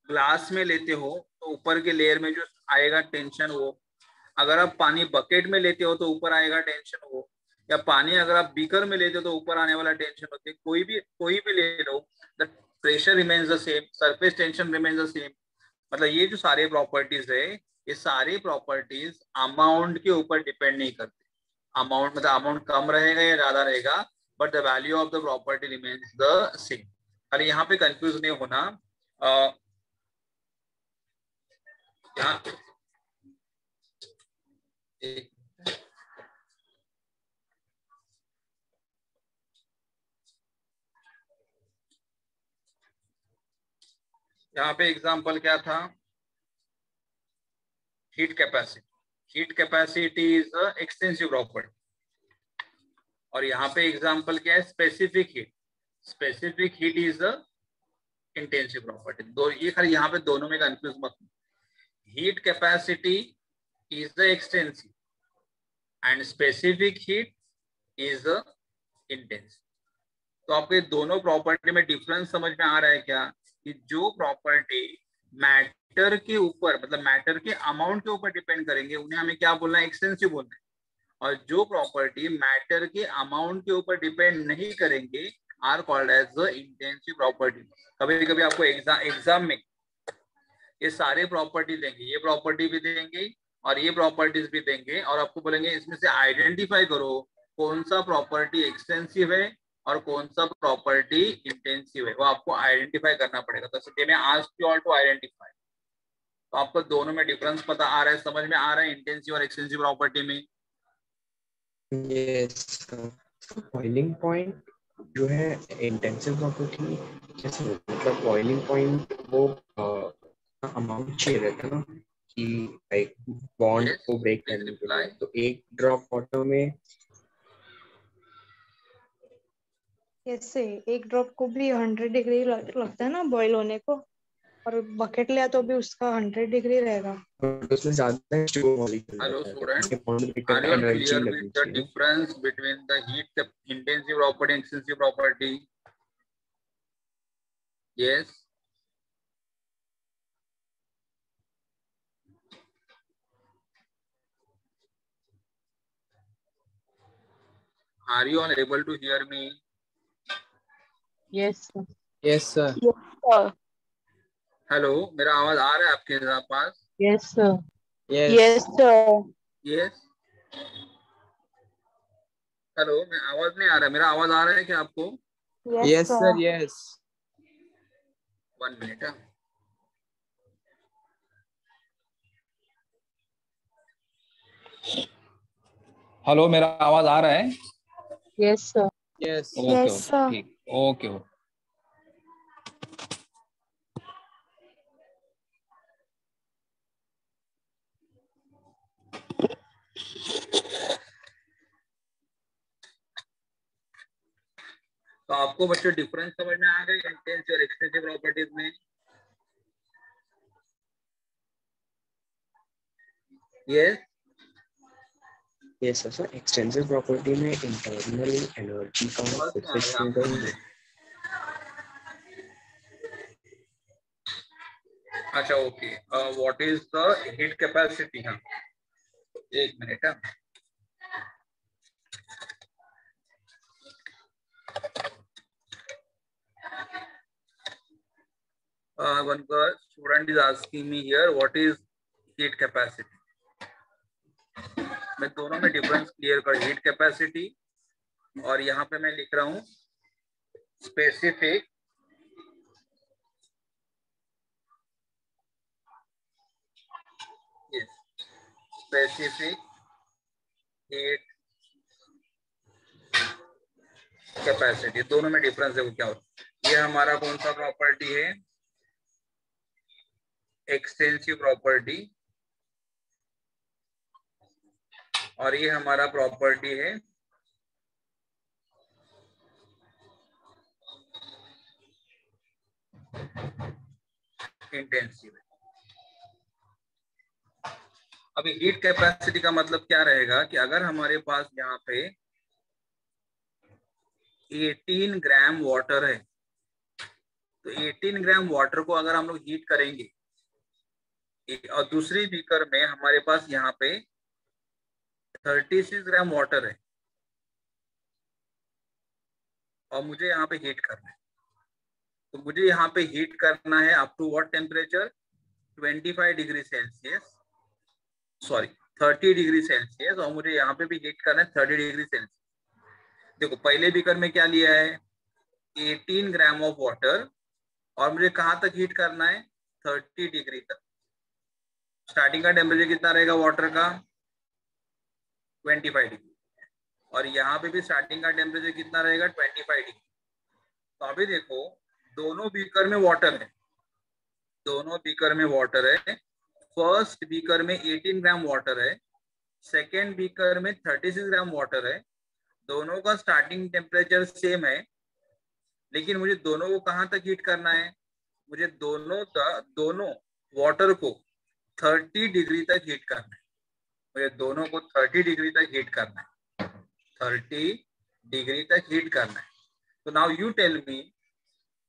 ग्लास में लेते हो तो ऊपर के लेयर में जो आएगा टेंशन वो, अगर आप पानी बकेट में लेते हो तो ऊपर आएगा टेंशन वो, या पानी अगर आप बीकर में लेते हो तो ऊपर आने वाला टेंशन होती है। कोई भी ले लो, the pressure remains the same, surface tension remains the same. मतलब ये जो सारे प्रॉपर्टीज है, ये सारे प्रॉपर्टीज अमाउंट के ऊपर डिपेंड नहीं करते। अमाउंट मतलब अमाउंट कम रहेगा या ज्यादा रहेगा, but the value of the property remains the same. खाली यहाँ पे कंफ्यूज नहीं होना। यहाँ पे एग्जांपल क्या था? Heat capacity. Heat capacity is a extensive property. और यहाँ पे एग्जांपल क्या है? Specific heat. Specific heat is a intensive property. दो, ये खाली यहाँ पे दोनों में कंफ्यूज मत। Heat capacity is the extensive and specific heat is the intensive. तो आपको ये दोनों प्रॉपर्टी में डिफरेंस समझ में आ रहा है क्या? कि जो प्रॉपर्टी मैटर के ऊपर मतलब मैटर के अमाउंट के ऊपर डिपेंड करेंगे उन्हें हमें क्या बोलना है? एक्सटेंसिव बोलना है। और जो प्रॉपर्टी मैटर के अमाउंट के ऊपर डिपेंड नहीं करेंगे are called as the intensive property. कभी कभी आपको एग्जाम में ये सारे प्रॉपर्टी देंगे, ये प्रॉपर्टी भी देंगे और ये प्रॉपर्टीज भी देंगे, और आपको बोलेंगे इसमें से आइडेंटिफाई करो कौन सा प्रॉपर्टी एक्सटेंसिव है और कौन सा प्रॉपर्टी इंटेंसिव है, वो आपको आइडेंटिफाई करना पड़ेगा। तो they may ask you all to identify. तो आपको दोनों में डिफरेंस पता आ रहा है, समझ में आ रहा है इंटेंसिव और एक्सटेंसिव प्रॉपर्टी में? यस, बॉइलिंग पॉइंट जो है इंटेंसिव प्रॉपर्टी, जैसे मतलब बॉइलिंग पॉइंट वो अमाउंट चाहिए रहता है ना कि लाइक बॉन्ड को ब्रेक करने के लिए, तो एक ड्रॉप वाटर में कैसे एक ड्रॉप को भी 100 डिग्री लगता है ना बॉईल होने को, और बकेट लिया तो भी उसका 100 डिग्री रहेगा। उसमें ज्यादा H2O मॉलिक्यूल हेलो रहता है, स्टूडेंट, इसके बॉन्ड ब्रेक are करने you एनर्जी clear लगनी with the चाहिए। difference between the heat intensive property and extensive property? Yes. Are you all able to hear me? Yes, sir. Yes, sir. Hello, मेरा आवाज आ रहा है आपके पास? Yes, sir. Yes. Yes sir. Yes. Hello, मैं आवाज नहीं आ रहा, मेरा आवाज आ रहा है क्या आपको? Yes, sir. Yes. 1 minute. Hello, मेरा आवाज आ रहा है? Yes, sir. Yes. Okay okay, ठीक, ओके ओके। तो आपको बच्चों डिफरेंस समझ में आ गए इंटेंसिव और एक्सटेंसिव प्रॉपर्टीज में? Yes. Yes sir, extensive property में इंटरनल एनर्जी का कोएफिशिएंट है। अच्छा okay, what is the heat capacity? हाँ, एक minute. One student is asking me here, what is heat capacity? मैं दोनों में डिफरेंस क्लियर कर, हीट कैपेसिटी और यहाँ पे मैं लिख रहा हूँ स्पेसिफिक हीट कैपेसिटी, दोनों में डिफरेंस है वो क्या होता है। ये हमारा कौन सा प्रॉपर्टी है? एक्सटेंसिव प्रॉपर्टी, और ये हमारा प्रॉपर्टी है इंटेंसिव। अभी हीट कैपेसिटी का मतलब क्या रहेगा कि अगर हमारे पास यहाँ पे 18 ग्राम वाटर है, तो 18 ग्राम वाटर को अगर हम लोग हीट करेंगे और दूसरी बीकर में हमारे पास यहाँ पे 36 ग्राम वाटर है और मुझे यहाँ पे हीट करना है, तो मुझे यहाँ पे हीट करना है up to what temperature? 25 degree Celsius, sorry 30 degree Celsius, और मुझे यहाँ पे भी हीट करना है 30 डिग्री सेल्सियस। देखो पहले बीकर में क्या लिया है? 18 ग्राम ऑफ वाटर, और मुझे कहाँ तक हीट करना है? 30 डिग्री तक। स्टार्टिंग का टेम्परेचर कितना रहेगा वाटर का? 25 डिग्री, और यहाँ पे भी स्टार्टिंग का टेम्परेचर कितना रहेगा? 25 डिग्री। तो अभी देखो दोनों बीकर में वाटर है, दोनों बीकर में वाटर है। फर्स्ट बीकर में 18 ग्राम वाटर है, सेकेंड बीकर में 36 ग्राम वाटर है। दोनों का स्टार्टिंग टेम्परेचर सेम है, लेकिन मुझे दोनों को कहाँ तक हीट करना है? मुझे दोनों वाटर को 30 डिग्री तक हीट करना है। मुझे दोनों को 30 डिग्री तक हीट करना है, 30 डिग्री तक हीट करना है। तो now you tell me,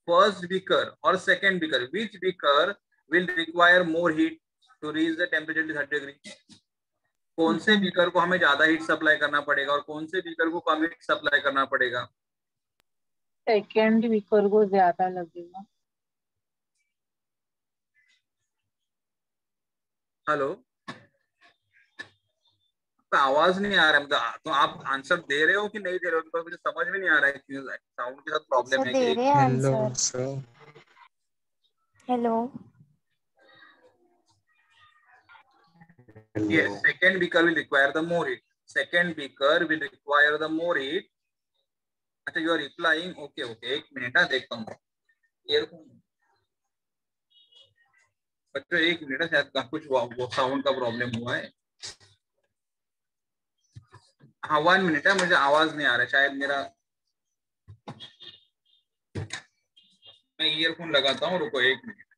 first beaker और second beaker, which beaker will require more heat to reach the temperature to 30 degree? कौन से बीकर को हमें ज्यादा हीट सप्लाई करना पड़ेगा और कौन से बीकर को कम हीट सप्लाई करना पड़ेगा? सेकेंड बीकर को ज्यादा लगेगा। हेलो, तो आवाज नहीं आ रहा है, मतलब तो आप आंसर दे रहे हो कि नहीं दे रहे हो? तो मुझे समझ में नहीं आ रहा है क्यों साउंड के साथ प्रॉब्लम है दे कि रहे हैं hello answer. Sir. Hello. yes, second beaker will require the more heat. Second beaker will require the more heat. अच्छा, you are replying, okay okay, एक मिनट देखता हूँ earphone। बच्चों एक मिनट, शायद कुछ वो साउंड का प्रॉब्लम हुआ है। हाँ 1 मिनट है, मुझे आवाज नहीं आ रहा है शायद मेरा, मैं ईयरफोन लगाता हूँ, रुको 1 मिनट।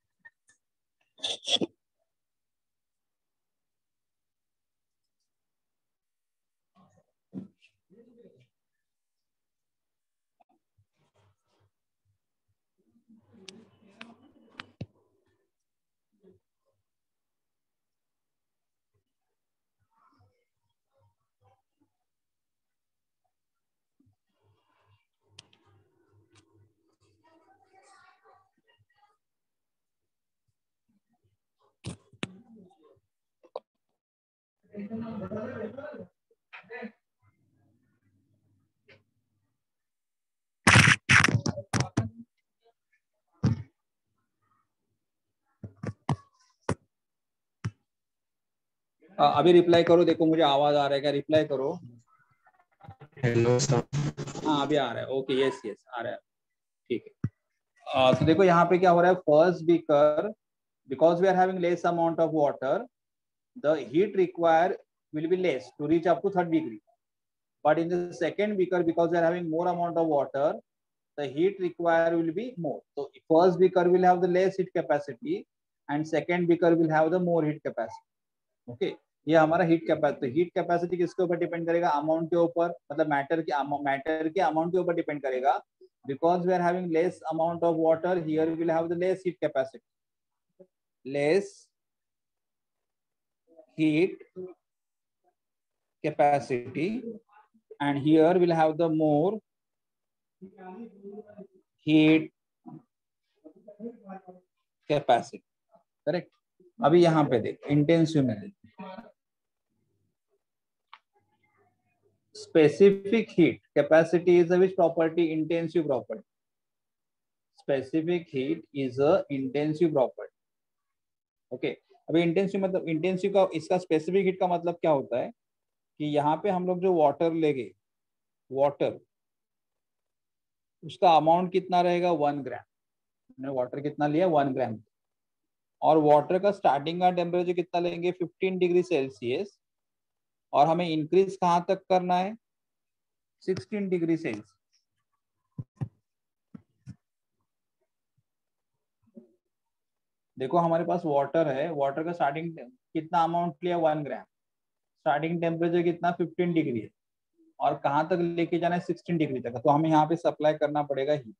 अभी रिप्लाई करो, देखो मुझे आवाज आ रहा है क्या? रिप्लाई करो। Hello sir. हाँ अभी आ रहा है, ओके यस यस आ रहा है, ठीक है। तो देखो यहाँ पे क्या हो रहा है, first beaker because we are having less amount of water the heat require will be less to reach up to 3rd degree, but in the second beaker because we are having more amount of water the heat required will be more. So first beaker will have the less heat capacity and second beaker will have the more heat capacity. Okay, ये हमारा heat capacity. Heat capacity किसके ऊपर depend करेगा? Amount के ऊपर, मतलब matter के amount के ऊपर डिपेंड करेगा। Because we are having less amount of water here we will have the less heat capacity, less heat capacity, and here we'll have the more heat capacity, correct? अभी यहाँ पे देख intensive में specific heat capacity is a which property? Intensive property. Specific heat is a intensive property. Okay, अभी intensive मतलब intensive का इसका specific heat का मतलब क्या होता है कि यहाँ पे हम लोग जो वाटर लेंगे, वाटर उसका अमाउंट कितना रहेगा? 1 ग्राम। हमने वाटर कितना लिया? 1 ग्राम। और वाटर का स्टार्टिंग का टेम्परेचर कितना लेंगे? 15 डिग्री सेल्सियस। और हमें इंक्रीज कहाँ तक करना है? 16 डिग्री सेल्सियस। देखो हमारे पास वाटर है, वाटर का स्टार्टिंग कितना अमाउंट लिया? 1 ग्राम। स्टार्टिंग टेम्परेचर कितना? 15 डिग्री है। और कहाँ तक लेके जाना है? 16 डिग्री तक। तो हमें यहाँ पे सप्लाई करना पड़ेगा हीट।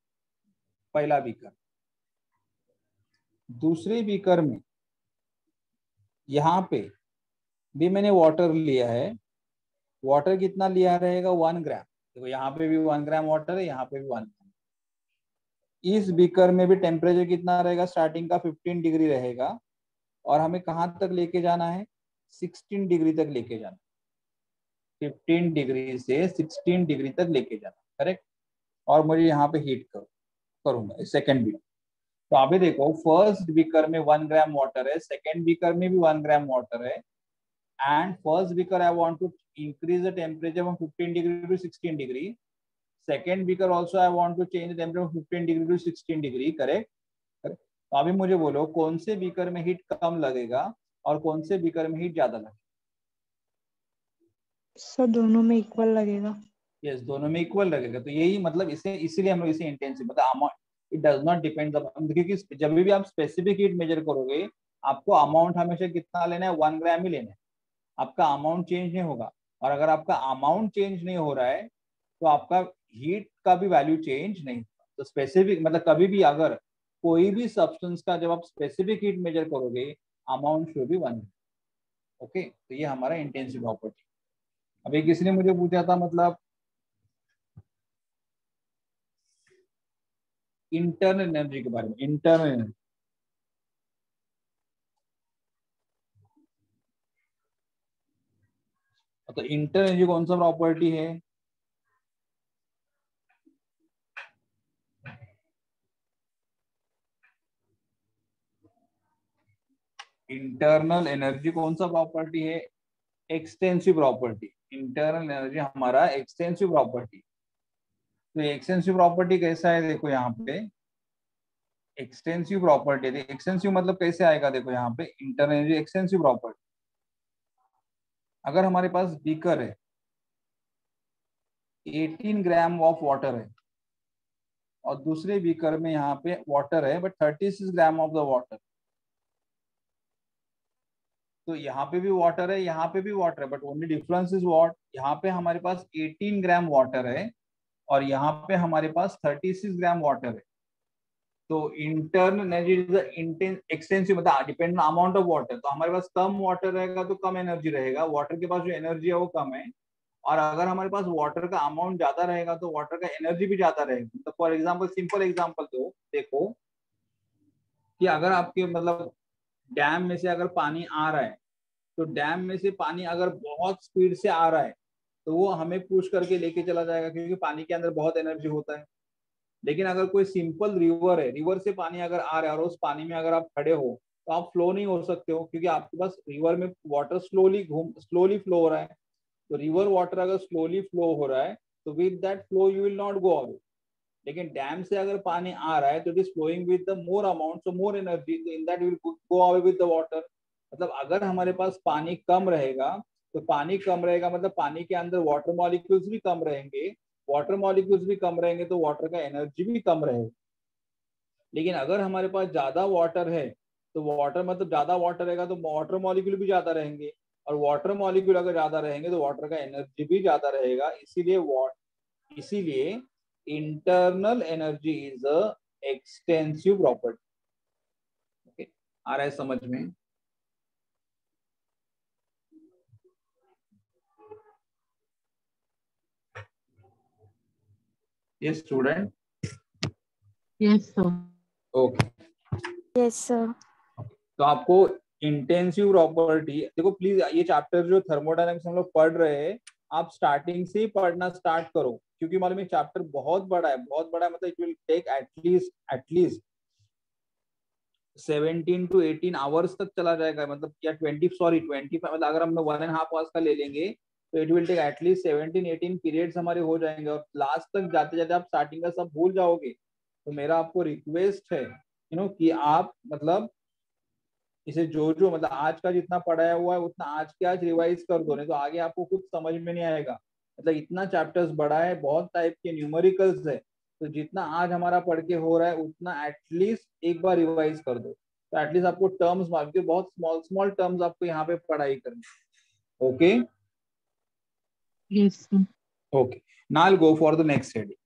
पहला बीकर। दूसरे बीकर में यहाँ पे भी मैंने वाटर लिया है, वाटर कितना लिया रहेगा? 1 ग्राम। देखो यहाँ पे भी 1 ग्राम वाटर है, यहाँ पे भी 1 ग्राम। इस बीकर में भी टेम्परेचर कितना रहेगा? स्टार्टिंग का 15 डिग्री रहेगा और हमें कहाँ तक लेके जाना है? 16 डिग्री तक लेके जाना, 15 डिग्री से 16 डिग्री तक लेके जाना, करेक्ट? और मुझे यहाँ पे हीट करूंगा सेकेंड बीकर। तो अभी देखो फर्स्ट बीकर में 1 ग्राम वाटर है, सेकेंड बीकर में भी 1 ग्राम वाटर है, and first beaker I want to increase the temperature from 15 degree to 16 degree. Second beaker also I want to change the temperature from 15 degree to 16 degree, correct? तो अभी मुझे बोलो कौन से बीकर में हीट कम लगेगा और कौन से बीकर में हीट ज्यादा लगेगा? सर दोनों में इक्वल लगेगा। यस, दोनों में इक्वल लगेगा। तो यही मतलब इसे इसीलिए हम लोग इसे इंटेंसिव मतलब amount, it does not depend, क्योंकि जब भी आप स्पेसिफिक हीट मेजर करोगे आपको अमाउंट हमेशा कितना लेना है? 1 ग्राम ही लेना है। आपका अमाउंट चेंज नहीं होगा। और अगर आपका अमाउंट चेंज नहीं हो रहा है तो आपका हीट का भी वैल्यू चेंज नहीं होगा। तो स्पेसिफिक मतलब कभी भी अगर कोई भी सब्सटेंस का जब आप स्पेसिफिक हीट मेजर करोगे amount should be 1 gram. Okay, तो ये हमारा इंटेंसिव प्रॉपर्टी। अभी किसी ने मुझे पूछा था मतलब इंटरनल एनर्जी के बारे में। इंटरनल एनर्जी, तो इंटरनल एनर्जी कौन सा प्रॉपर्टी है? इंटरनल एनर्जी कौन सा प्रॉपर्टी है? Extensive property. इंटरनल एनर्जी हमारा एक्सटेंसिव प्रॉपर्टी। तो एक्सटेंसिव प्रॉपर्टी कैसा है, देखो यहाँ पे एक्सटेंसिव प्रॉपर्टी। एक्सटेंसिव मतलब कैसे आएगा, देखो यहाँ पे इंटरनल एनर्जी एक्सटेंसिव प्रॉपर्टी। अगर हमारे पास बीकर है, 18 ग्राम ऑफ वाटर है, और दूसरे बीकर में यहाँ पे वाटर है but 36 gram of the water, तो यहाँ पे भी वाटर है, यहाँ पे भी वाटर है, but only difference is what, यहाँ पे हमारे पास 18 ग्राम वाटर है और यहाँ पे हमारे पास 36 ग्राम वाटर है। तो internal energy is the extensive, मतलब depend on amount of water. तो हमारे पास कम वाटर रहेगा तो कम एनर्जी रहेगा, वाटर के पास जो एनर्जी है वो कम है। और अगर हमारे पास वाटर का अमाउंट ज्यादा रहेगा तो वाटर का एनर्जी भी ज्यादा रहेगा। तो फॉर एग्जाम्पल, सिंपल एग्जाम्पल दो, देखो कि अगर आपके मतलब डैम में से अगर पानी आ रहा है, तो डैम में से पानी अगर बहुत स्पीड से आ रहा है तो वो हमें पुश करके लेके चला जाएगा, क्योंकि पानी के अंदर बहुत एनर्जी होता है। लेकिन अगर कोई सिंपल रिवर है, रिवर से पानी अगर आ रहा है और उस पानी में अगर आप खड़े हो तो आप फ्लो नहीं हो सकते हो, क्योंकि आपके पास रिवर में वाटर स्लोली फ्लो हो रहा है। तो रिवर वाटर अगर स्लोली फ्लो हो रहा है तो with that flow you will not go away. लेकिन डैम से अगर पानी आ रहा है तो it is flowing with the more amount, so more energy, तो in that will go away with the water. मतलब अगर हमारे पास पानी कम रहेगा, तो पानी कम रहेगा मतलब पानी के अंदर वाटर मॉलिक्यूल्स भी कम रहेंगे, वाटर मॉलिक्यूल्स भी कम रहेंगे तो वाटर का एनर्जी भी कम रहेगा। लेकिन अगर हमारे पास ज्यादा वाटर है, तो वाटर मतलब ज्यादा वाटर रहेगा तो वाटर मॉलिक्यूल भी ज्यादा रहेंगे, और वाटर मॉलिक्यूल अगर ज्यादा रहेंगे तो वाटर का एनर्जी भी ज्यादा रहेगा। इसीलिए internal energy is a extensive property. Okay, आ रहा है समझ में? ये student, yes sir. Okay, Yes, sir. तो आपको इंटेंसिव प्रॉपर्टी, देखो प्लीज ये चैप्टर जो थर्मोडायनेमिक्स हम लोग पढ़ रहे हैं, आप स्टार्टिंग से ही पढ़ना स्टार्ट करो, क्योंकि मालूम है चैप्टर बहुत बड़ा है, बहुत बड़ा है। मतलब it will take at least 17 to 18 hours तक चला जाएगा, मतलब या 25, मतलब अगर हम 1.5 आवर्स का ले लेंगे तो it will take at least 17-18 periods हमारे हो जाएंगे, और लास्ट तक जाते जाते आप स्टार्टिंग का सब भूल जाओगे। तो मेरा आपको रिक्वेस्ट है कि आप मतलब इसे जो जो मतलब आज का जितना पढ़ाया हुआ है उतना आज के आज रिवाइज कर दो, नहीं तो आगे आपको कुछ समझ में नहीं आएगा। मतलब इतना चैप्टर्स बड़ा है, बहुत टाइप के न्यूमेरिकल्स है, तो जितना आज हमारा पढ़ के हो रहा है उतना एटलीस्ट एक बार रिवाइज कर दो, तो एटलीस्ट आपको टर्म्स मालूम, क्योंकि बहुत स्मॉल स्मॉल टर्म्स आपको यहाँ पे पढ़ाई करनी। Okay, yes sir. Okay, now I go for the next study.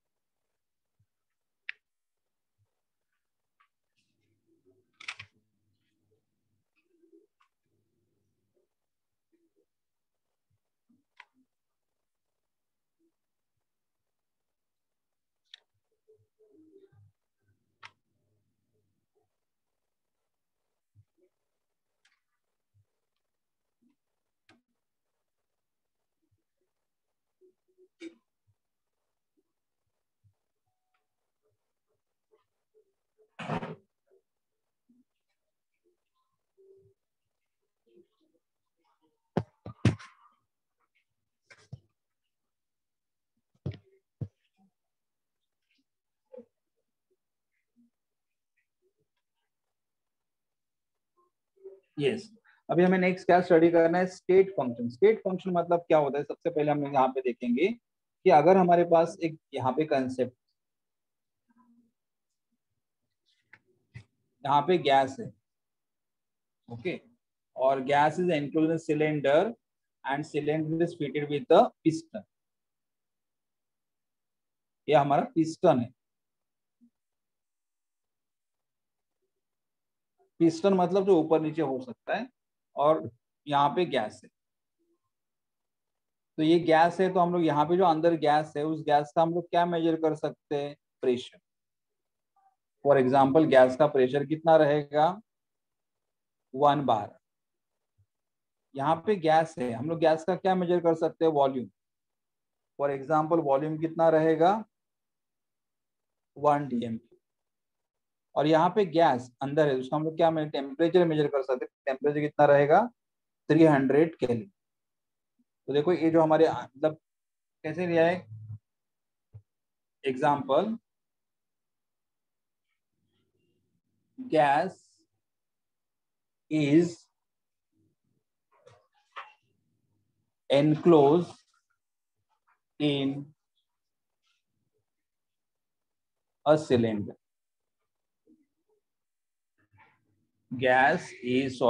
Yes, अभी हमें नेक्स्ट क्या स्टडी करना है, स्टेट फंक्शन। स्टेट फंक्शन मतलब क्या होता है, सबसे पहले हम यहाँ पे देखेंगे कि अगर हमारे पास एक यहाँ पे कंसेप्ट, यहाँ पे गैस है, ओके, और gas is enclosed in cylinder and cylinder is fitted with the piston. ये हमारा पिस्टन है। पिस्टन मतलब जो ऊपर नीचे हो सकता है, और यहाँ पे गैस है, तो ये गैस है, तो हम लोग यहाँ पे जो अंदर गैस है उस गैस का हम लोग क्या मेजर कर सकते हैं, प्रेशर। फॉर एग्जाम्पल गैस का प्रेशर कितना रहेगा, 1 बार। यहाँ पे गैस है, हम लोग गैस का क्या मेजर कर सकते हैं, वॉल्यूम। फॉर एग्जाम्पल वॉल्यूम कितना रहेगा, 1 dm। और यहाँ पे गैस अंदर है, उसका हम लोग क्या टेम्परेचर मेजर कर सकते हैं, टेम्परेचर कितना रहेगा, 300 केल्विन। तो देखो ये जो हमारे मतलब कैसे लिया है example, gas is enclosed in a cylinder. Gas is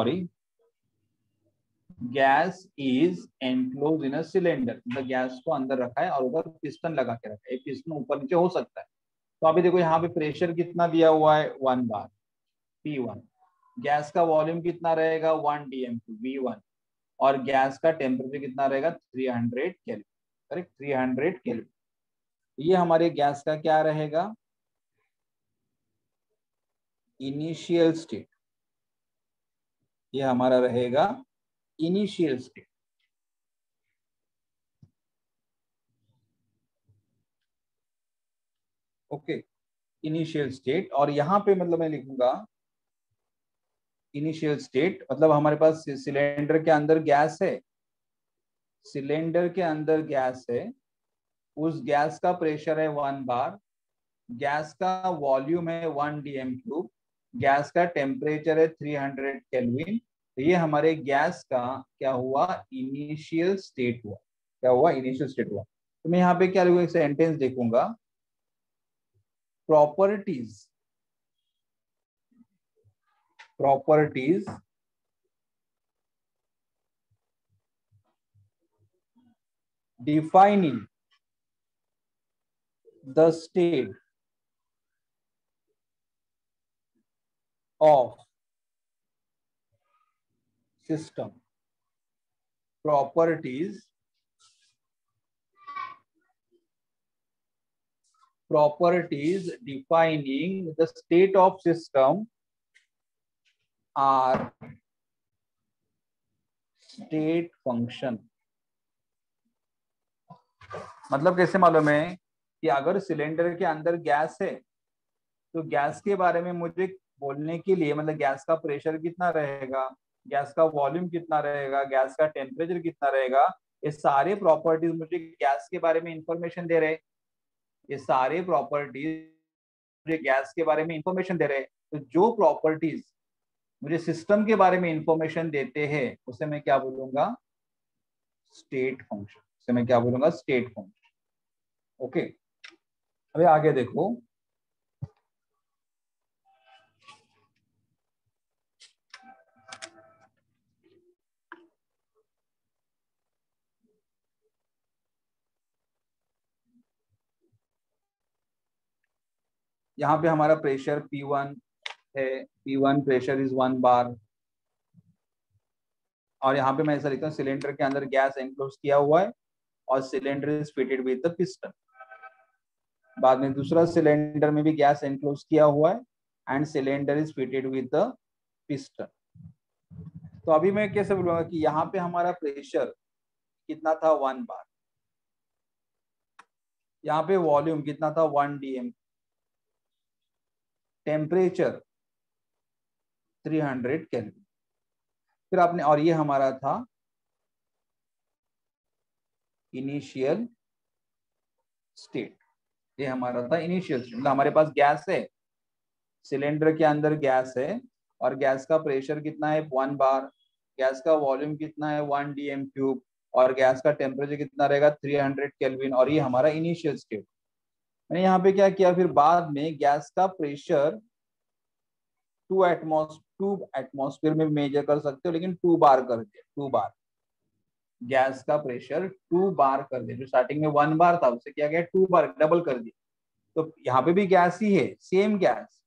enclosed in a cylinder. मतलब गैस को अंदर रखा है और ऊपर पिस्टन लगा के रखा है, पिस्टन ऊपर नीचे हो सकता है। तो अभी देखो यहाँ पे प्रेशर कितना दिया हुआ है, 1 बार P1। गैस का वॉल्यूम कितना रहेगा, 1 dm V1। और गैस का टेम्परेचर कितना रहेगा, 300 केल्विन। Correct, 300 kelvin. ये हमारे गैस का क्या रहेगा, इनिशियल स्टेट। ये हमारा रहेगा initial state. Okay, initial state. और यहाँ पे मतलब मैं लिखूंगा इनिशियल स्टेट, मतलब हमारे पास सिलेंडर के अंदर गैस है, सिलेंडर के अंदर गैस है, उस गैस का प्रेशर है 1 बार, गैस का वॉल्यूम है 1 dm³, गैस का टेम्परेचर है 300 केल्विन। तो ये हमारे गैस का क्या हुआ, इनिशियल स्टेट हुआ। क्या हुआ, इनिशियल स्टेट हुआ। तो मैं यहाँ पे क्या लिखूंगा, एक सेंटेंस देखूंगा, properties defining the state of system. Properties defining the state of system are state function. मतलब कैसे मालूम है कि अगर सिलेंडर के अंदर गैस है तो गैस के बारे में मुझे बोलने के लिए, मतलब गैस का प्रेशर कितना रहेगा, गैस का वॉल्यूम कितना रहेगा, गैस का टेम्परेचर कितना रहेगा, ये सारे प्रॉपर्टीज मुझे गैस के बारे में इंफॉर्मेशन दे रहे हैं। ये सारे प्रॉपर्टीज मुझे गैस के बारे में इंफॉर्मेशन दे रहे हैं। तो जो प्रॉपर्टीज मुझे सिस्टम के बारे में इंफॉर्मेशन देते हैं उसे मैं क्या बोलूंगा, स्टेट फंक्शन। उसे मैं क्या बोलूंगा, स्टेट फंक्शन। ओके, अभी आगे देखो, यहाँ पे हमारा प्रेशर P1 है, P1 प्रेशर इज 1 बार। और यहाँ पे मैं ऐसा लिखता हूँ, सिलेंडर के अंदर गैस एनक्लोज किया हुआ है और cylinder is fitted with the piston. बाद में दूसरा सिलेंडर में भी गैस एनक्लोज किया हुआ है and cylinder is fitted with the piston. तो अभी मैं कैसे बोलूंगा कि यहाँ पे हमारा प्रेशर कितना था, 1 बार। यहाँ पे वॉल्यूम कितना था, 1 dm। Temperature 300 kelvin. फिर आपने, और ये हमारा था इनिशियल स्टेट। ये हमारा था इनिशियल स्टेट, मतलब हमारे पास गैस है, सिलेंडर के अंदर गैस है और गैस का प्रेशर कितना है, 1 बार, गैस का वॉल्यूम कितना है, 1 dm³ और गैस का टेम्परेचर कितना रहेगा, 300 केल्विन। और ये हमारा इनिशियल स्टेट। मैंने यहाँ पे क्या किया, फिर बाद में गैस का प्रेशर 2 एटमॉस्फेयर में मेजर कर सकते हो, लेकिन 2 बार कर दिया। 2 बार गैस का प्रेशर 2 बार कर दिया। जो स्टार्टिंग में 1 बार था उसे क्या गया, 2 बार डबल कर दिया। तो यहाँ पे भी गैस ही है, सेम गैस,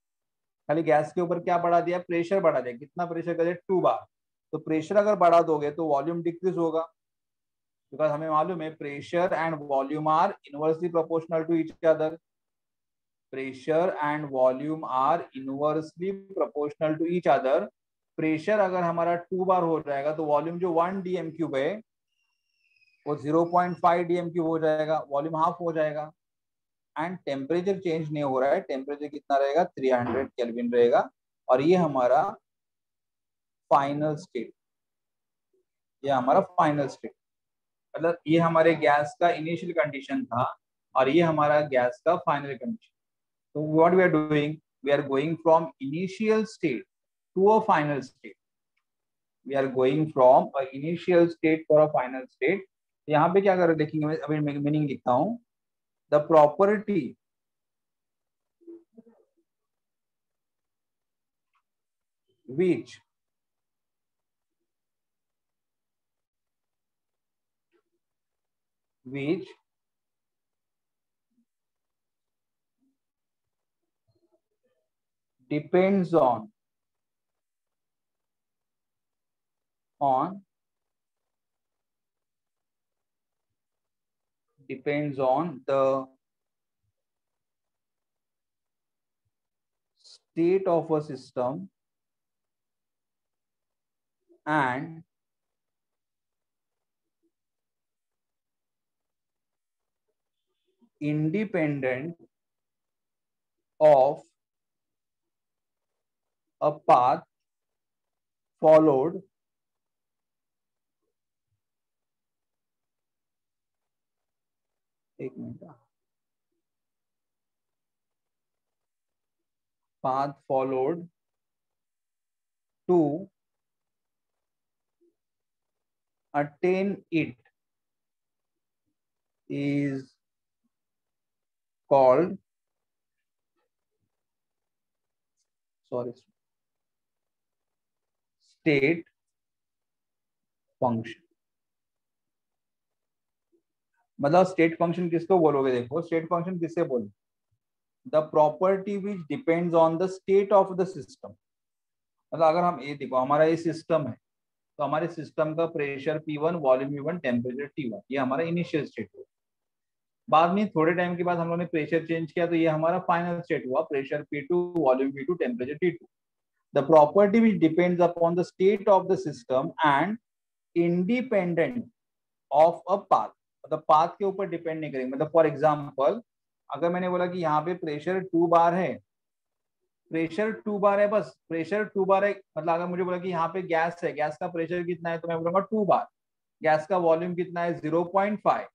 खाली गैस के ऊपर क्या बढ़ा दिया, प्रेशर बढ़ा दिया। कितना प्रेशर कर दिया, 2 बार। तो प्रेशर अगर बढ़ा दोगे तो वॉल्यूम डिक्रीज होगा, बिकॉज हमें मालूम है pressure and volume are inversely proportional to each other. Pressure and volume are inversely proportional to each other. Pressure अगर हमारा 2 बार हो जाएगा तो वॉल्यूम जो 1 dm क्यूब है वो 0.5 dm क्यूब हो जाएगा, वॉल्यूम हाफ हो जाएगा। एंड टेम्परेचर चेंज नहीं हो रहा है, टेम्परेचर कितना रहेगा 300 केल्विन रहेगा। और ये हमारा फाइनल स्टेट, ये हमारा फाइनल स्टेट, मतलब ये हमारे गैस का इनिशियल कंडीशन था और ये हमारा गैस का फाइनल कंडीशन। तो what we are doing, we are going from initial state to a final state. We are going from a initial state for a final state. यहाँ पे क्या कर देखेंगे, मैं अभी मीनिंग लिखता हूँ। The property which depends on the state of a system and independent of a path followed to attain it is called state function। मतलब स्टेट फंक्शन किसको बोलोगे, देखो स्टेट फंक्शन किससे बोलो, the property which depends on the state of the system. मतलब अगर हम ये देखो, हमारा ये सिस्टम है तो हमारे सिस्टम का pressure P1, volume V1, temperature T1, ये हमारा इनिशियल स्टेट हुआ। बाद में थोड़े टाइम के बाद हम लोगों ने प्रेशर चेंज किया तो ये हमारा फाइनल स्टेट हुआ, pressure P2, volume V2, temperature T2। The property which depends upon the state of the system and independent of a path, मतलब पाथ के ऊपर डिपेंड नहीं करेंगे। मतलब फॉर एग्जांपल अगर मैंने बोला कि यहाँ पे प्रेशर 2 बार है, प्रेशर 2 बार है, बस प्रेशर 2 बार है, मतलब अगर मुझे बोला कि यहाँ पे गैस है, गैस का प्रेशर कितना है तो मैं बोलूंगा 2 बार। गैस का वॉल्यूम कितना है 0.5,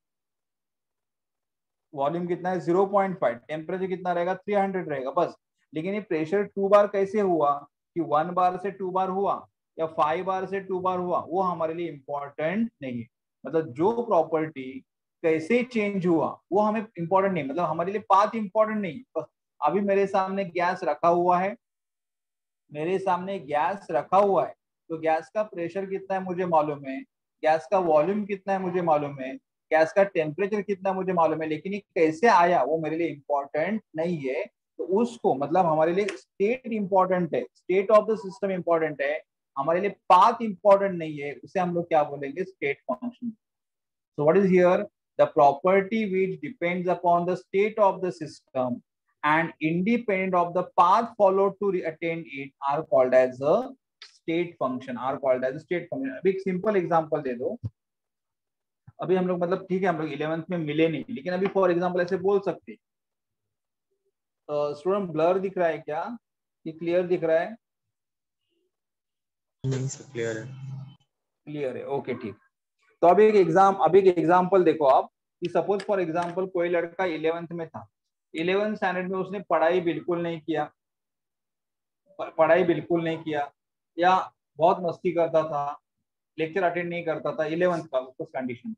वॉल्यूम कितना है 0.5, टेम्परेचर कितना रहेगा 300 रहेगा, बस। लेकिन ये प्रेशर 2 बार कैसे हुआ, कि 1 बार से 2 बार हुआ या 5 बार से 2 बार हुआ, वो हमारे लिए इंपॉर्टेंट नहीं है। मतलब जो प्रॉपर्टी कैसे चेंज हुआ वो हमें इंपॉर्टेंट नहीं, मतलब हमारे लिए पाथ इंपॉर्टेंट नहीं। बस अभी मेरे सामने गैस रखा हुआ है, मेरे सामने गैस रखा हुआ है, तो गैस का प्रेशर कितना है मुझे मालूम है, गैस का वॉल्यूम कितना है मुझे मालूम है, गैस का टेम्परेचर कितना मुझे मालूम है, लेकिन ये कैसे आया वो मेरे लिए इंपॉर्टेंट नहीं है। तो उसको मतलब हमारे लिए स्टेट इंपॉर्टेंट है, state of the system important है, हमारे लिए पाथ इंपॉर्टेंट नहीं है, उसे हम लोग क्या बोलेंगे, state function. So what is here, the property which depends upon the state of the system and independent of the path followed to attain it are called as a state function, are called as a state function। अभी एक simple example दे दो। अभी हम लोग मतलब ठीक है हम लोग 11th में मिले नहीं, लेकिन अभी फॉर एग्जांपल ऐसे बोल सकते, स्टूडेंट ब्लर दिख रहा है क्या, ये क्लियर दिख रहा है? नहीं सर, क्लियर है। क्लियर है, ओके ठीक। तो अभी एक एग्जांपल देखो आप, कि सपोज फॉर एग्जांपल कोई लड़का 11th में था, 11th स्टैंडर्ड में उसने पढ़ाई बिल्कुल नहीं किया, या बहुत मस्ती करता था, लेक्चर अटेंड नहीं करता था, 11th का उसको कंडीशन।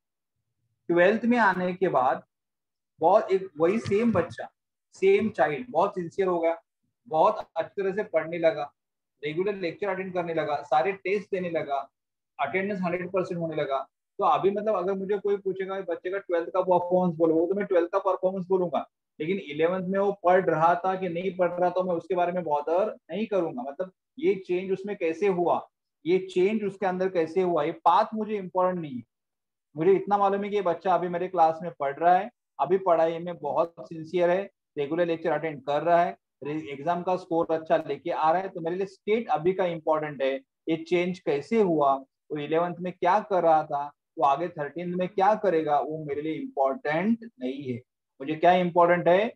12th में आने के बाद बहुत एक वही सेम बच्चा, सेम चाइल्ड बहुत सिंसियर हो गया, बहुत अच्छी तरह से पढ़ने लगा, रेगुलर लेक्चर अटेंड करने लगा, सारे टेस्ट देने लगा, अटेंडेंस 100% होने लगा। तो अभी मतलब अगर मुझे कोई पूछेगा बच्चे का 12th का परफॉर्मेंस बोलो, तो मैं 12th का परफॉर्मेंस बोलूंगा, लेकिन 11th में वो पढ़ रहा था कि नहीं पढ़ रहा था मैं उसके बारे में बॉदर नहीं करूंगा। मतलब ये चेंज उसमें कैसे हुआ, ये चेंज उसके अंदर कैसे हुआ, ये पाथ मुझे इंपॉर्टेंट नहीं है। मुझे इतना मालूम है कि ये बच्चा अभी मेरे क्लास में पढ़ रहा है, अभी पढ़ाई में बहुत सिंसियर है, रेगुलर लेक्चर अटेंड कर रहा है, एग्जाम का स्कोर अच्छा लेके आ रहा है, तो मेरे लिए स्टेट अभी का इंपॉर्टेंट है। ये चेंज कैसे हुआ, वो 11th में क्या कर रहा था, वो आगे 13th में क्या करेगा, वो मेरे लिए इंपॉर्टेंट नहीं है। मुझे क्या इंपॉर्टेंट है,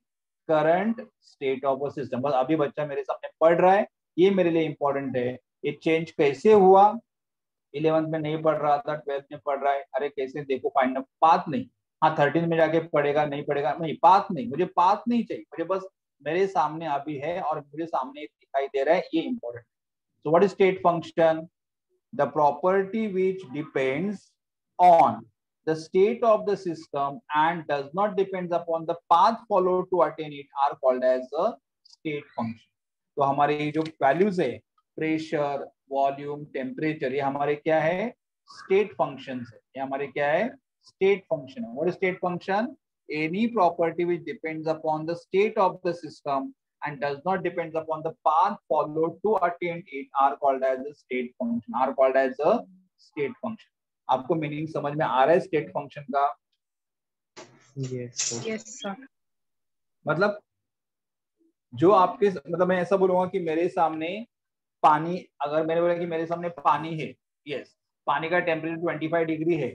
current state of a system. बस अभी बच्चा मेरे सामने पढ़ रहा है, ये मेरे लिए इंपॉर्टेंट है। ये चेंज कैसे हुआ, 11th में नहीं पढ़ रहा था, 12th में पढ़ रहा है, अरे कैसे देखो फाइंड आउट, पाथ नहीं। हाँ 13 में जाके पढ़ेगा, नहीं पढ़ेगा नहीं, पाथ नहीं, मुझे पाथ नहीं चाहिए, मुझे बस मेरे सामने अभी है और मुझे सामने दिखाई दे रहा है, ये important. So what is state function, the property which depends on the state of the system and does not depends upon the path followed to attain it are called as a state function. तो हमारे जो values है, pressure, volume, temperature, ये हमारे क्या है, state functions है। ये हमारे क्या है, स्टेट फंक्शन है। What is state function, any property which depends upon the state of the system and does not depends upon the path followed to attain it are called as a state function, are called as a state function. आपको meaning समझ में आ रहा है state function का? Yes sir. मतलब जो आपके, मतलब मैं ऐसा बोलूंगा कि मेरे सामने पानी, अगर मैंने बोला कि मेरे सामने पानी है, यस, पानी का टेम्परेचर 25 डिग्री है,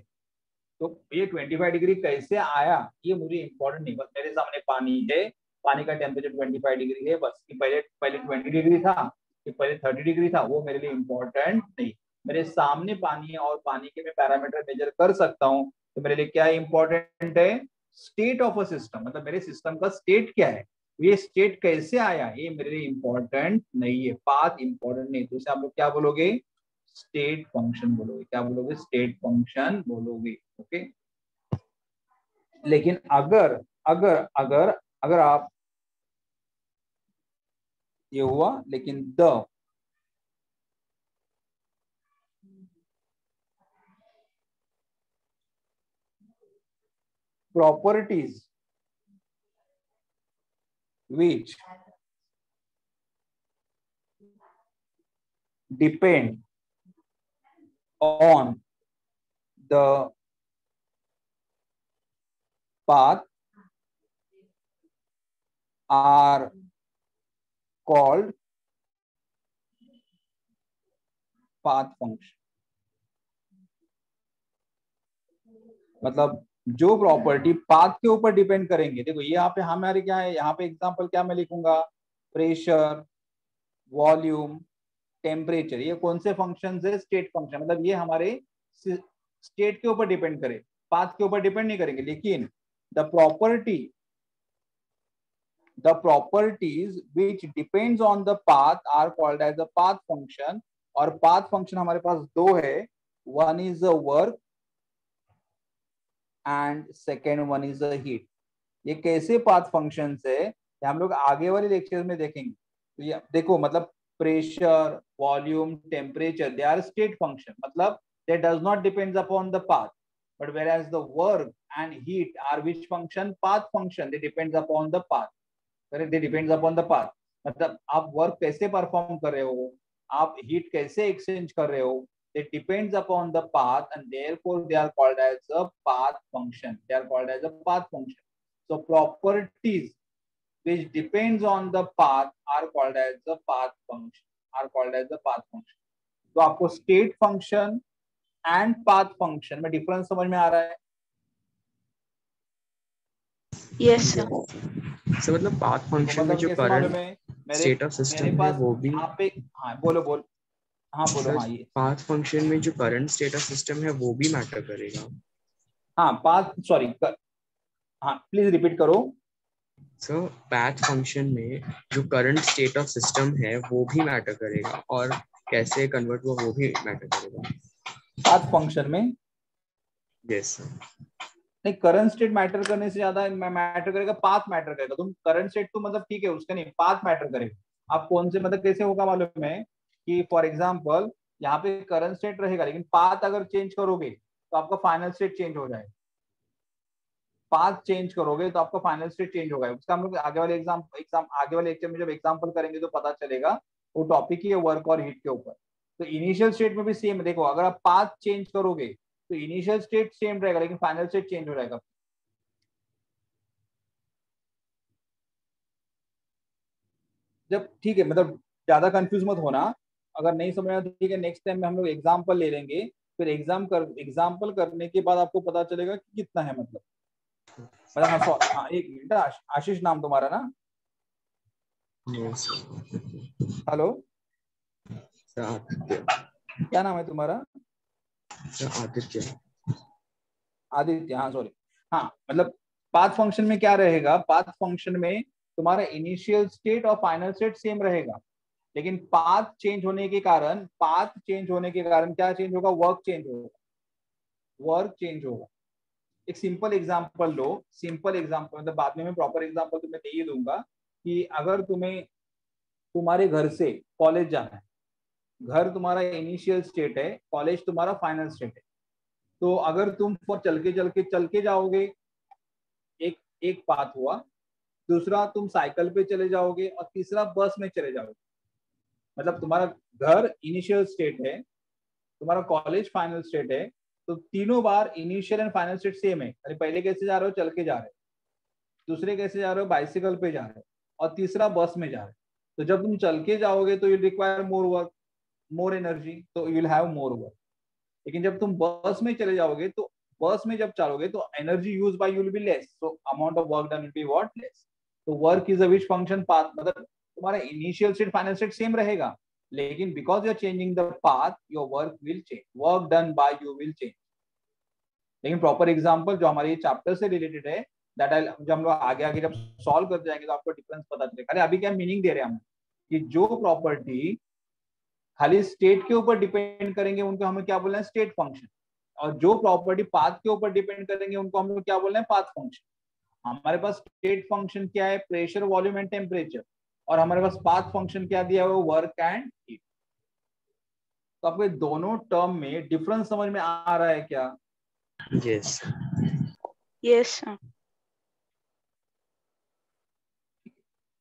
तो ये 25 डिग्री कैसे आया ये मुझे इंपॉर्टेंट नहीं, बस मेरे सामने पानी है, पानी का टेम्परेचर 25 डिग्री है, बस कि पहले 20 डिग्री था कि पहले 30 डिग्री था, वो मेरे लिए इंपॉर्टेंट नहीं। मेरे सामने पानी है और पानी के मैं पैरामीटर मेजर कर सकता हूँ, तो मेरे लिए क्या इंपॉर्टेंट है, स्टेट ऑफ अ सिस्टम, मतलब मेरे सिस्टम का स्टेट क्या है, ये स्टेट कैसे आया ये मेरे लिए इंपॉर्टेंट नहीं है, पाथ इंपॉर्टेंट नहीं। तो इसे आप लोग क्या बोलोगे, स्टेट फंक्शन बोलोगे। क्या बोलोगे, स्टेट फंक्शन बोलोगे। ओके, लेकिन अगर अगर अगर अगर आप, ये हुआ, लेकिन the properties which depend on the path are called path function। मतलब जो प्रॉपर्टी पाथ के ऊपर डिपेंड करेंगे, देखो ये यहाँ पे हमारे क्या है, यहाँ पे एग्जांपल क्या मैं लिखूंगा, प्रेशर, वॉल्यूम, टेम्परेचर, ये कौन से फंक्शंस है, स्टेट फंक्शन। मतलब ये हमारे स्टेट के ऊपर डिपेंड करे, पाथ के ऊपर डिपेंड नहीं करेंगे। लेकिन the properties which depends on the path are called as a path function। और path function हमारे पास दो है, one is the work and second one is the heat। ये कैसे path functions है ये हम लोग आगे वाले लेक्चर में देखेंगे। तो ये देखो, मतलब pressure, volume, temperature, they are state function, मतलब they does not depends upon the path, but whereas the work and heat are which function, path function, they depends upon the path। They depends upon the path, मतलब आप work कैसे perform कर रहे हो, आप heat कैसे exchange कर रहे हो, it depends upon the path and therefore they are called as a path function। They are called as a path function। So properties which depends on the path are called as the path function, are called as the path function। तो आपको state function and path function में difference समझ में आ रहा है? Yes sir. सो मतलब path function में जो करंट स्टेट ऑफ सिस्टम है वो भी, यहाँ पे, हाँ बोलो हाँ बोलो, हाँ ये पाथ फंक्शन में जो करंट स्टेट ऑफ सिस्टम है वो भी मैटर करेगा। हाँ पाथ, सॉरी, हाँ प्लीज रिपीट करो। सो पाथ फंक्शन में जो करंट स्टेट ऑफ सिस्टम है वो भी मैटर करेगा, और कैसे कन्वर्ट हुआ वो भी मैटर करेगा पाथ फंक्शन में। Yes sir. नहीं, करंट स्टेट मैटर करने से ज्यादा मैटर करेगा, पाथ मैटर करेगा। तुम करंट स्टेट तो मतलब ठीक है उसका नहीं, पाथ मैटर करेगा। आप कौन से, मतलब कैसे होगा मालूम है कि फॉर एग्जांपल यहाँ पे करंट स्टेट रहेगा, लेकिन पाथ अगर चेंज करोगे तो आपका फाइनल स्टेट चेंज हो जाएगा। पाथ चेंज करोगे तो आपका फाइनल स्टेट चेंज होगा। उसका हम लोग आगे वाले आगे वाले लेक्चर में जब एग्जांपल करेंगे तो पता चलेगा। वो टॉपिक ही है वर्क और हीट के ऊपर। तो इनिशियल स्टेट में भी सेम, देखो अगर आप पाथ चेंज करोगे तो इनिशियल स्टेट सेम रहेगा लेकिन फाइनल स्टेट चेंज हो जाएगा। जब ठीक है, मतलब ज्यादा कंफ्यूज मत होना, अगर नहीं समझ में ठीक है, नेक्स्ट टाइम में हम लोग एग्जाम्पल ले लेंगे, फिर एग्जाम्पल करने के बाद आपको पता चलेगा कि कितना है मतलब। हाँ, एक मिनट, आशीष नाम तुम्हारा ना? हेलो, क्या नाम है तुम्हारा? आदित्य। आदित्य, हाँ सॉरी। हाँ, मतलब पाथ फंक्शन में क्या रहेगा, पाथ फंक्शन में तुम्हारा इनिशियल स्टेट और फाइनल स्टेट सेम रहेगा, लेकिन पाथ चेंज होने के कारण क्या चेंज होगा, वर्क चेंज होगा। एक सिंपल एग्जांपल लो, सिंपल एग्जांपल, मतलब बाद में मैं प्रॉपर एग्जांपल तुम्हें दे ही दूंगा कि अगर तुम्हारे घर से कॉलेज जाना है, घर तुम्हारा इनिशियल स्टेट है, कॉलेज तुम्हारा फाइनल स्टेट है, तो अगर तुम चल के जाओगे, एक पाथ हुआ, दूसरा तुम साइकिल पे चले जाओगे और तीसरा बस में चले जाओगे। मतलब तुम्हारा घर इनिशियल स्टेट है, तुम्हारा कॉलेज फाइनल स्टेट है, तो तीनों बार initial and final state same है। अरे पहले कैसे जा रहे हो, चल के जा रहे हो, दूसरे कैसे जा रहे हो, बाइसिकल पे जा रहे हो, और तीसरा बस में जा रहे हो। तो जब तुम चल के जाओगे तो you require more work, more energy, तो you will have more work. लेकिन जब तुम बस में चले जाओगे तो बस में जब चलोगे तो energy use by you will be less, so amount of work done will be what, less. तो work is a which function, path, मतलब तुम्हारा initial state final state same रहेगा, लेकिन because you are changing the path your work will change, work done by you will change. लेकिन proper example जो हमारे chapter से related है, that I, जब हम लोग आगे जब सॉल्व करते जाएंगे तो आपको डिफरेंस पता चलेगा। अरे अभी क्या मीनिंग दे रहे हैं हम कि जो प्रॉपर्टी खाली स्टेट के ऊपर डिपेंड करेंगे उनको हमें क्या बोलना है, स्टेट फंक्शन, और जो प्रॉपर्टी पाथ के ऊपर डिपेंड करेंगे उनको हम लोग क्या बोलना है, पाथ फंक्शन। हमारे पास स्टेट फंक्शन क्या है, प्रेशर, वॉल्यूम एंड टेम्परेचर, और हमारे पास पाथ फंक्शन क्या दिया हुआ, वर्क एंड हीट। तो आपको दोनों टर्म में डिफरेंस समझ में आ रहा है क्या? यस यस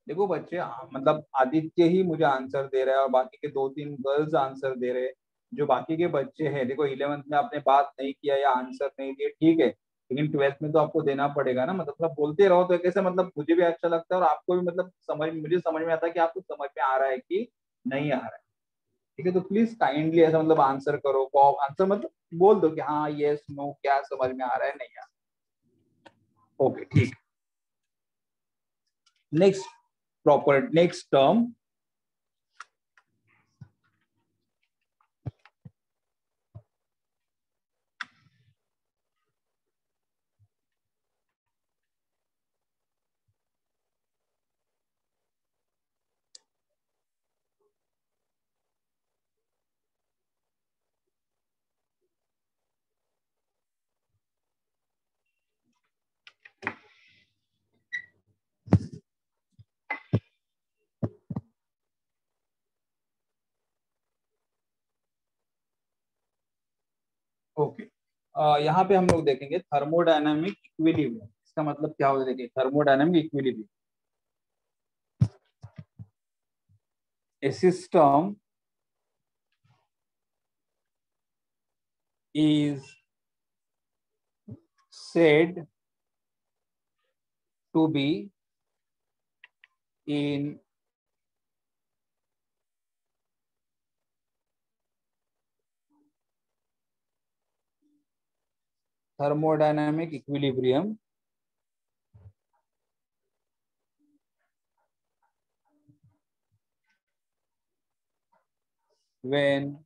देखो बच्चे, मतलब आदित्य ही मुझे आंसर दे रहा है और बाकी के 2-3 गर्ल्स आंसर दे रहे हैं। जो बाकी के बच्चे हैं, देखो 11th में आपने बात नहीं किया या आंसर नहीं दिए, ठीक है, लेकिन 12th में तो आपको देना पड़ेगा ना। मतलब बोलते रहो तो कैसे, मतलब मुझे भी अच्छा लगता है और आपको भी, मतलब मुझे समझ में आता है कि आपको समझ में आ रहा है कि नहीं आ रहा है। ठीक है, तो प्लीज काइंडली ऐसा मतलब आंसर करो, आंसर मतलब बोल दो कि हाँ यस नो, क्या समझ में आ रहा है, नहीं आ रहा। ओके ठीक, नेक्स्ट टर्म, ओके। यहाँ पे हम लोग देखेंगे थर्मोडायनामिक इक्विलिब्रियम। इसका मतलब क्या होता है, देखिए thermodynamic equilibrium, a system is said to be in thermodynamic equilibrium when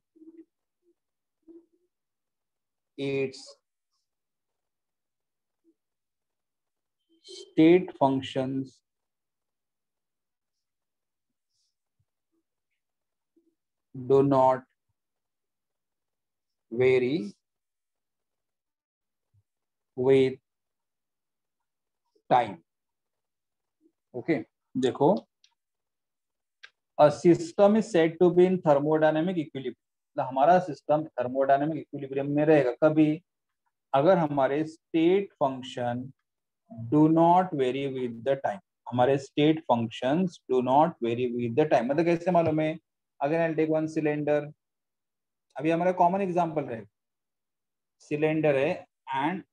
its state functions do not vary with time. Okay, देखो, a system is said to be in thermodynamic equilibrium, मतलब हमारा system thermodynamic equilibrium में रहेगा कभी, अगर हमारे state function do not vary with the time. हमारे state functions do not vary with the time, मतलब कैसे मालूम है, अगर आई टेक वन सिलेंडर, अभी हमारा कॉमन एग्जांपल रहेगा, सिलेंडर है and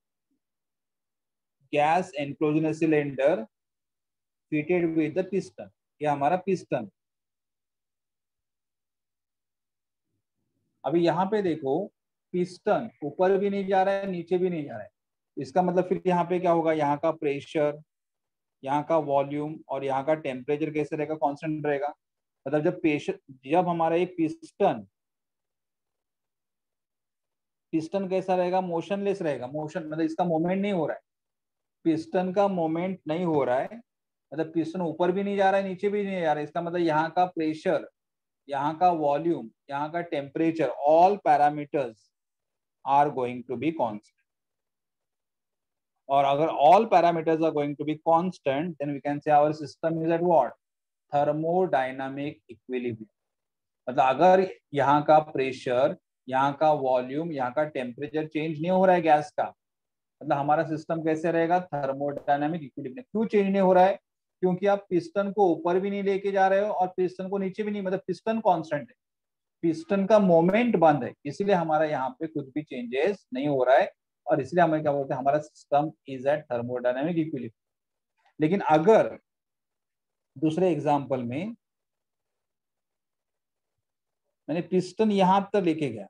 gas enclose in cylinder fitted with the piston, ये हमारा पिस्टन। अभी यहाँ पे देखो, पिस्टन ऊपर भी नहीं जा रहा है, नीचे भी नहीं जा रहा है, इसका मतलब फिर यहाँ पे क्या होगा, यहाँ का प्रेशर, यहाँ का वॉल्यूम और यहाँ का टेम्परेचर कैसे रहेगा, कांस्टेंट रहेगा। मतलब जब हमारा एक पिस्टन कैसा रहेगा, मोशनलेस रहेगा, मोशन मतलब इसका मूवमेंट नहीं हो रहा है, पिस्टन का मूवमेंट नहीं हो रहा है, मतलब पिस्टन ऊपर भी नहीं जा रहा है, नीचे भी नहीं जा रहा है, इसका मतलब यहाँ का प्रेशर, यहाँ का वॉल्यूम, यहाँ का temperature, all parameters are going to be constant. और अगर all parameters are going to be constant, then we can say our system is at what, thermodynamic equilibrium. मतलब अगर यहाँ का प्रेशर, यहाँ का वॉल्यूम, यहाँ का टेम्परेचर चेंज नहीं हो रहा है गैस का, मतलब हमारा सिस्टम कैसे रहेगा, थर्मोडायनामिक इक्विलिब्रियम। क्यों चेंज नहीं हो रहा है, क्योंकि आप पिस्टन को ऊपर भी नहीं लेके जा रहे हो और पिस्टन को नीचे भी नहीं, मतलब पिस्टन कांस्टेंट है, पिस्टन का मोमेंट बंद है, इसीलिए हमारा यहाँ पे कुछ भी चेंजेस नहीं हो रहा है, और इसलिए हमें क्या बोलते हैं, हमारा system is at thermodynamic equilibrium. लेकिन अगर दूसरे एग्जांपल में मैंने पिस्टन यहां तक लेके गया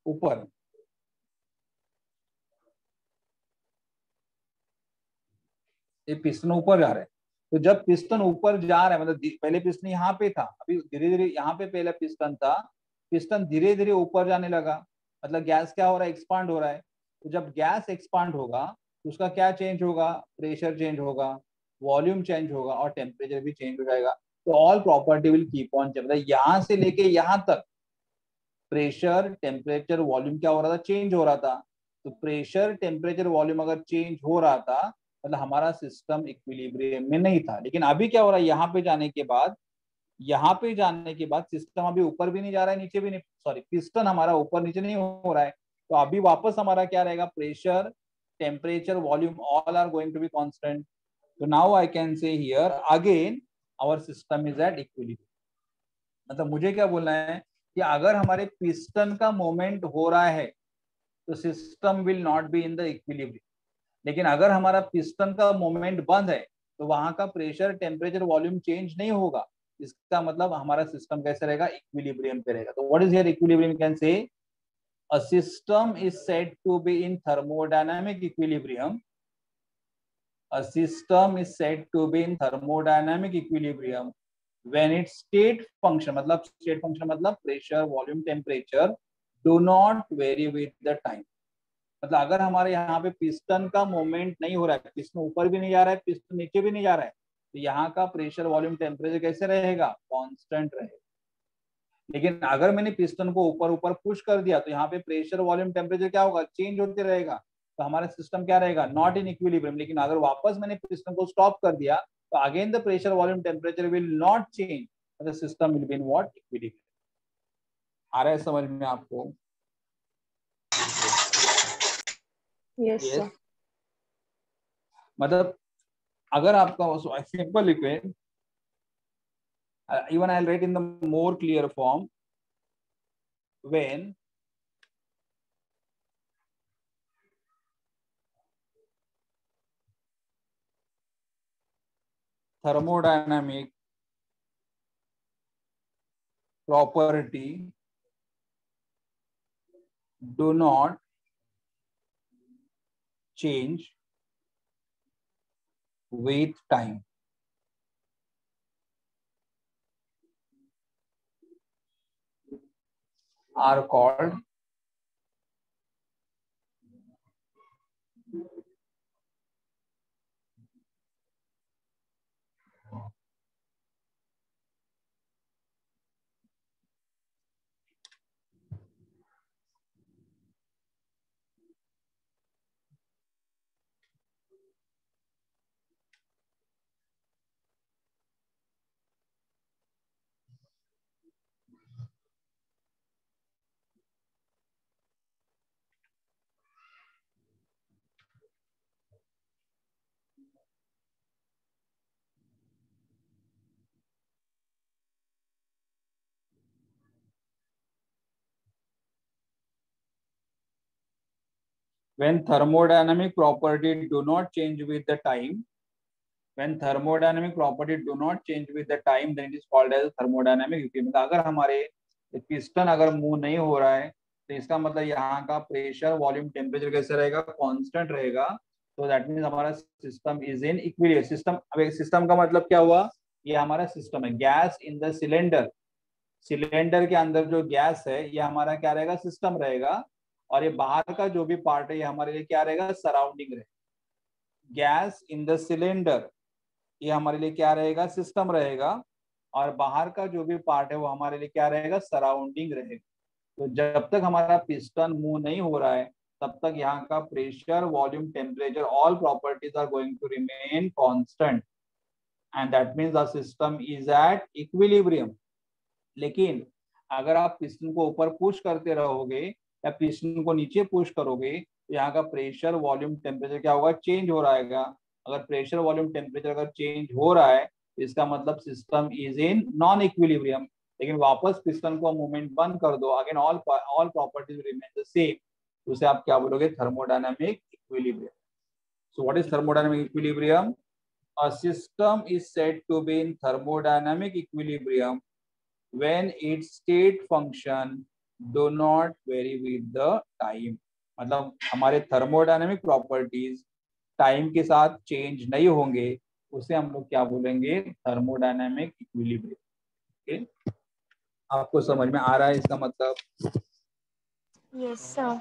ऊपर, ये पिस्टन ऊपर जा रहा है, तो जब पिस्टन ऊपर जा रहा है, मतलब पहले पिस्टन यहाँ पे था, अभी धीरे धीरे यहाँ पे पहले पिस्टन था, पिस्टन धीरे धीरे ऊपर जाने लगा, मतलब गैस क्या हो रहा है, एक्सपांड हो रहा है। तो जब गैस एक्सपांड होगा तो उसका क्या चेंज होगा, प्रेशर चेंज होगा, वॉल्यूम चेंज होगा और टेम्परेचर भी चेंज हो जाएगा। तो all property will keep on change, मतलब यहाँ से लेके यहाँ तक प्रेशर, टेम्परेचर, वॉल्यूम क्या हो रहा था, चेंज हो रहा था। तो प्रेशर, टेम्परेचर, वॉल्यूम अगर चेंज हो रहा था, मतलब हमारा सिस्टम इक्विलिब्रियम में नहीं था। लेकिन अभी क्या हो रहा है, यहाँ पे जाने के बाद, सिस्टम अभी ऊपर भी नहीं जा रहा है, नीचे भी नहीं, सॉरी, पिस्टन हमारा ऊपर नीचे नहीं हो रहा है, तो अभी वापस हमारा क्या रहेगा, pressure, temperature, volume all are going to be constant. तो now I can say here again our system is at equilibrium. मतलब मुझे क्या बोलना है कि अगर हमारे पिस्टन का मोमेंट हो रहा है तो system will not be in the equilibrium, लेकिन अगर हमारा पिस्टन का मोमेंट बंद है तो वहां का प्रेशर, टेम्परेचर, वॉल्यूम चेंज नहीं होगा, इसका मतलब हमारा सिस्टम कैसे रहेगा, इक्विलिब्रियम पे रहेगा। तो what is here equilibrium, can say a system is said to be in thermodynamic equilibrium, a system is said to be in thermodynamic equilibrium when its state function, मतलब state function मतलब pressure, volume, temperature do not vary with the time। मतलब अगर हमारे यहाँ पे piston का moment नहीं हो रहा है, पिस्टन ऊपर भी नहीं जा रहा है, पिस्टन नीचे भी नहीं जा रहा है, तो यहाँ का प्रेशर, वॉल्यूम, टेम्परेचर कैसे रहेगा, कांस्टेंट रहेगा। लेकिन अगर मैंने पिस्टन को ऊपर ऊपर पुश कर दिया तो यहाँ पे प्रेशर, वॉल्यूम, टेम्परेचर क्या होगा, चेंज होते रहेगा, तो हमारा सिस्टम क्या रहेगा, नॉट इन इक्विलिब्रियम। लेकिन अगर वापस मैंने पिस्टन को स्टॉप कर दिया तो again the pressure, volume, temperature will not change, the system will be in what, equilibrium. आ रहा है समझ में आपको? Yes yes. सर। मतलब अगर आपका simple liquid, even I'll write in the more clear form, when thermodynamic property do not change with time, are called when thermodynamic property do not change with the time, when thermodynamic property do not change with the time, then it is called as thermodynamic equilibrium. अगर हमारे piston अगर move नहीं हो रहा है तो इसका मतलब यहाँ का प्रेशर, वॉल्यूम, टेम्परेचर कैसे रहेगा, कांस्टेंट रहेगा. तो दैट मींस हमारा system is in equilibrium. System, अब सिस्टम का मतलब क्या हुआ, ये हमारा सिस्टम है. Gas in the cylinder, cylinder के अंदर जो गैस है ये हमारा क्या रहेगा, सिस्टम रहेगा. और ये बाहर का जो भी पार्ट है ये हमारे लिए क्या रहेगा, सराउंडिंग रहेगा. गैस इन द सिलेंडर ये हमारे लिए क्या रहेगा, सिस्टम रहेगा. और बाहर का जो भी पार्ट है वो हमारे लिए क्या रहेगा, सराउंडिंग रहेगा. तो जब तक हमारा पिस्टन मूव नहीं हो रहा है तब तक यहाँ का pressure, volume, temperature, all properties are going to remain constant and that means the system is at equilibrium. लेकिन अगर आप पिस्टन को ऊपर पुश करते रहोगे या पिस्टन को नीचे पुश करोगे तो यहाँ का प्रेशर, वॉल्यूम, टेम्परेचर क्या होगा, चेंज हो रहेगा. अगर प्रेशर, वॉल्यूम, टेम्परेचर अगर चेंज हो रहा है तो इसका मतलब system is in non equilibrium. लेकिन वापस पिस्टन को मूवमेंट बंद कर दो, again all properties remain the same, तो उसे आप क्या बोलोगे, thermodynamic equilibrium. So what is thermodynamic equilibrium? A system is said to be in thermodynamic equilibrium when its state function do not vary with the time. मतलब हमारे thermodynamic properties time के साथ change नहीं होंगे, उसे हम लोग क्या बोलेंगे, थर्मोडायनामिक इक्विलिब्रियम. ओके, आपको समझ में आ रहा है इसका मतलब? Yes, sir.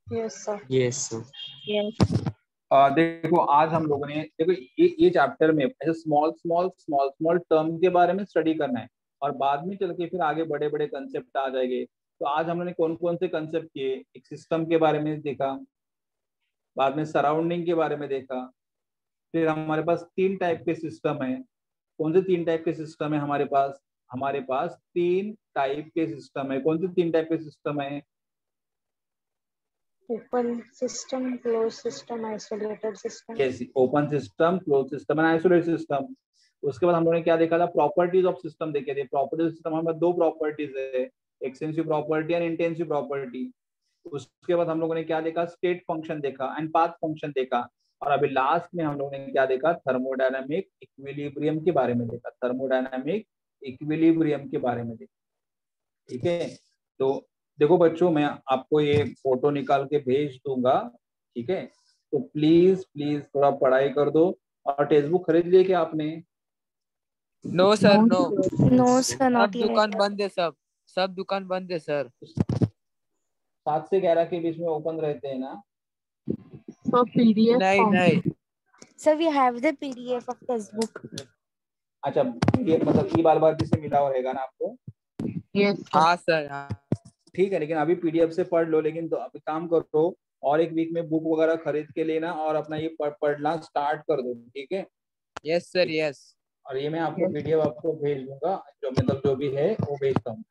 Yes sir. Yes, sir. Yes. देखो आज हम लोगों ने, देखो ये चैप्टर में ऐसे small small small small term के बारे में स्टडी करना है और बाद में चल के फिर आगे बड़े बड़े कंसेप्ट आ जाएंगे. तो आज हमने कौन कौन से कंसेप्ट किए, एक सिस्टम के बारे में देखा, बाद में सराउंडिंग के बारे में देखा, फिर हमारे पास 3 टाइप के सिस्टम है. कौन से 3 टाइप के सिस्टम है हमारे पास? हमारे पास 3 टाइप के सिस्टम है. कौन से 3 टाइप के सिस्टम है? Open system, close system, isolated system. yes, open system, close system and isolated system. उसके बाद हम लोगों ने क्या देखा था, प्रॉपर्टीज ऑफ सिस्टम देखे थे. प्रॉपर्टीज सिस्टम हमारे 2 प्रॉपर्टीज है, extensive property and intensive property. उसके बाद हम लोगों ने क्या देखा, स्टेट फंक्शन देखा एंड पाथ फंक्शन देखा. और अभी लास्ट में हम लोगों ने क्या देखा, थर्मोडायनामिक इक्विलिब्रियम के बारे में देखा. थर्मोडायनामिक इक्विलिब्रियम के बारे में देखा. ठीक है, तो देखो बच्चों, मैं आपको ये फोटो निकाल के भेज दूंगा. ठीक है, तो प्लीज प्लीज थोड़ा पढ़ाई कर दो. और टेक्स्ट बुक खरीद लिए क्या आपने? No sir, no. No, sir, सब not yet. दुकान बंद है, सब दुकान बंद है सर. 7 से 11 के बीच में ओपन रहते हैं ना? For PDF नहीं form. नहीं. Sir, we have the PDF of textbook. अच्छा, ये मतलब ई बार से मिला रहेगा ना आपको? Yes, sir. हाँ सर, हाँ. ठीक है, लेकिन अभी पीडीएफ से पढ़ लो. लेकिन तो अभी काम करो और एक वीक में बुक वगैरह खरीद के लेना और अपना ये पढ़ना स्टार्ट कर दो. ठीक है? Yes sir, yes. और ये मैं आपको पीडीएफ आपको भेज दूंगा, जो मतलब जो भी है वो भेजता हूँ.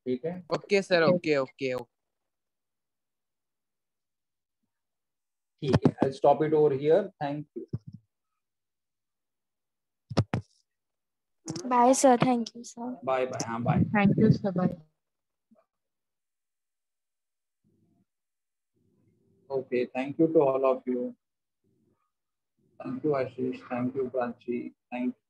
ठीक है? Okay sir, okay okay. ठीक है, I'll stop it over here. Thank you. Bye, sir. Thank you, sir. Bye bye. हाँ, bye. Thank you, sir. Bye. Okay, thank you to all of you. Thank you, Ashish. Thank you, Pranchi. Thank you.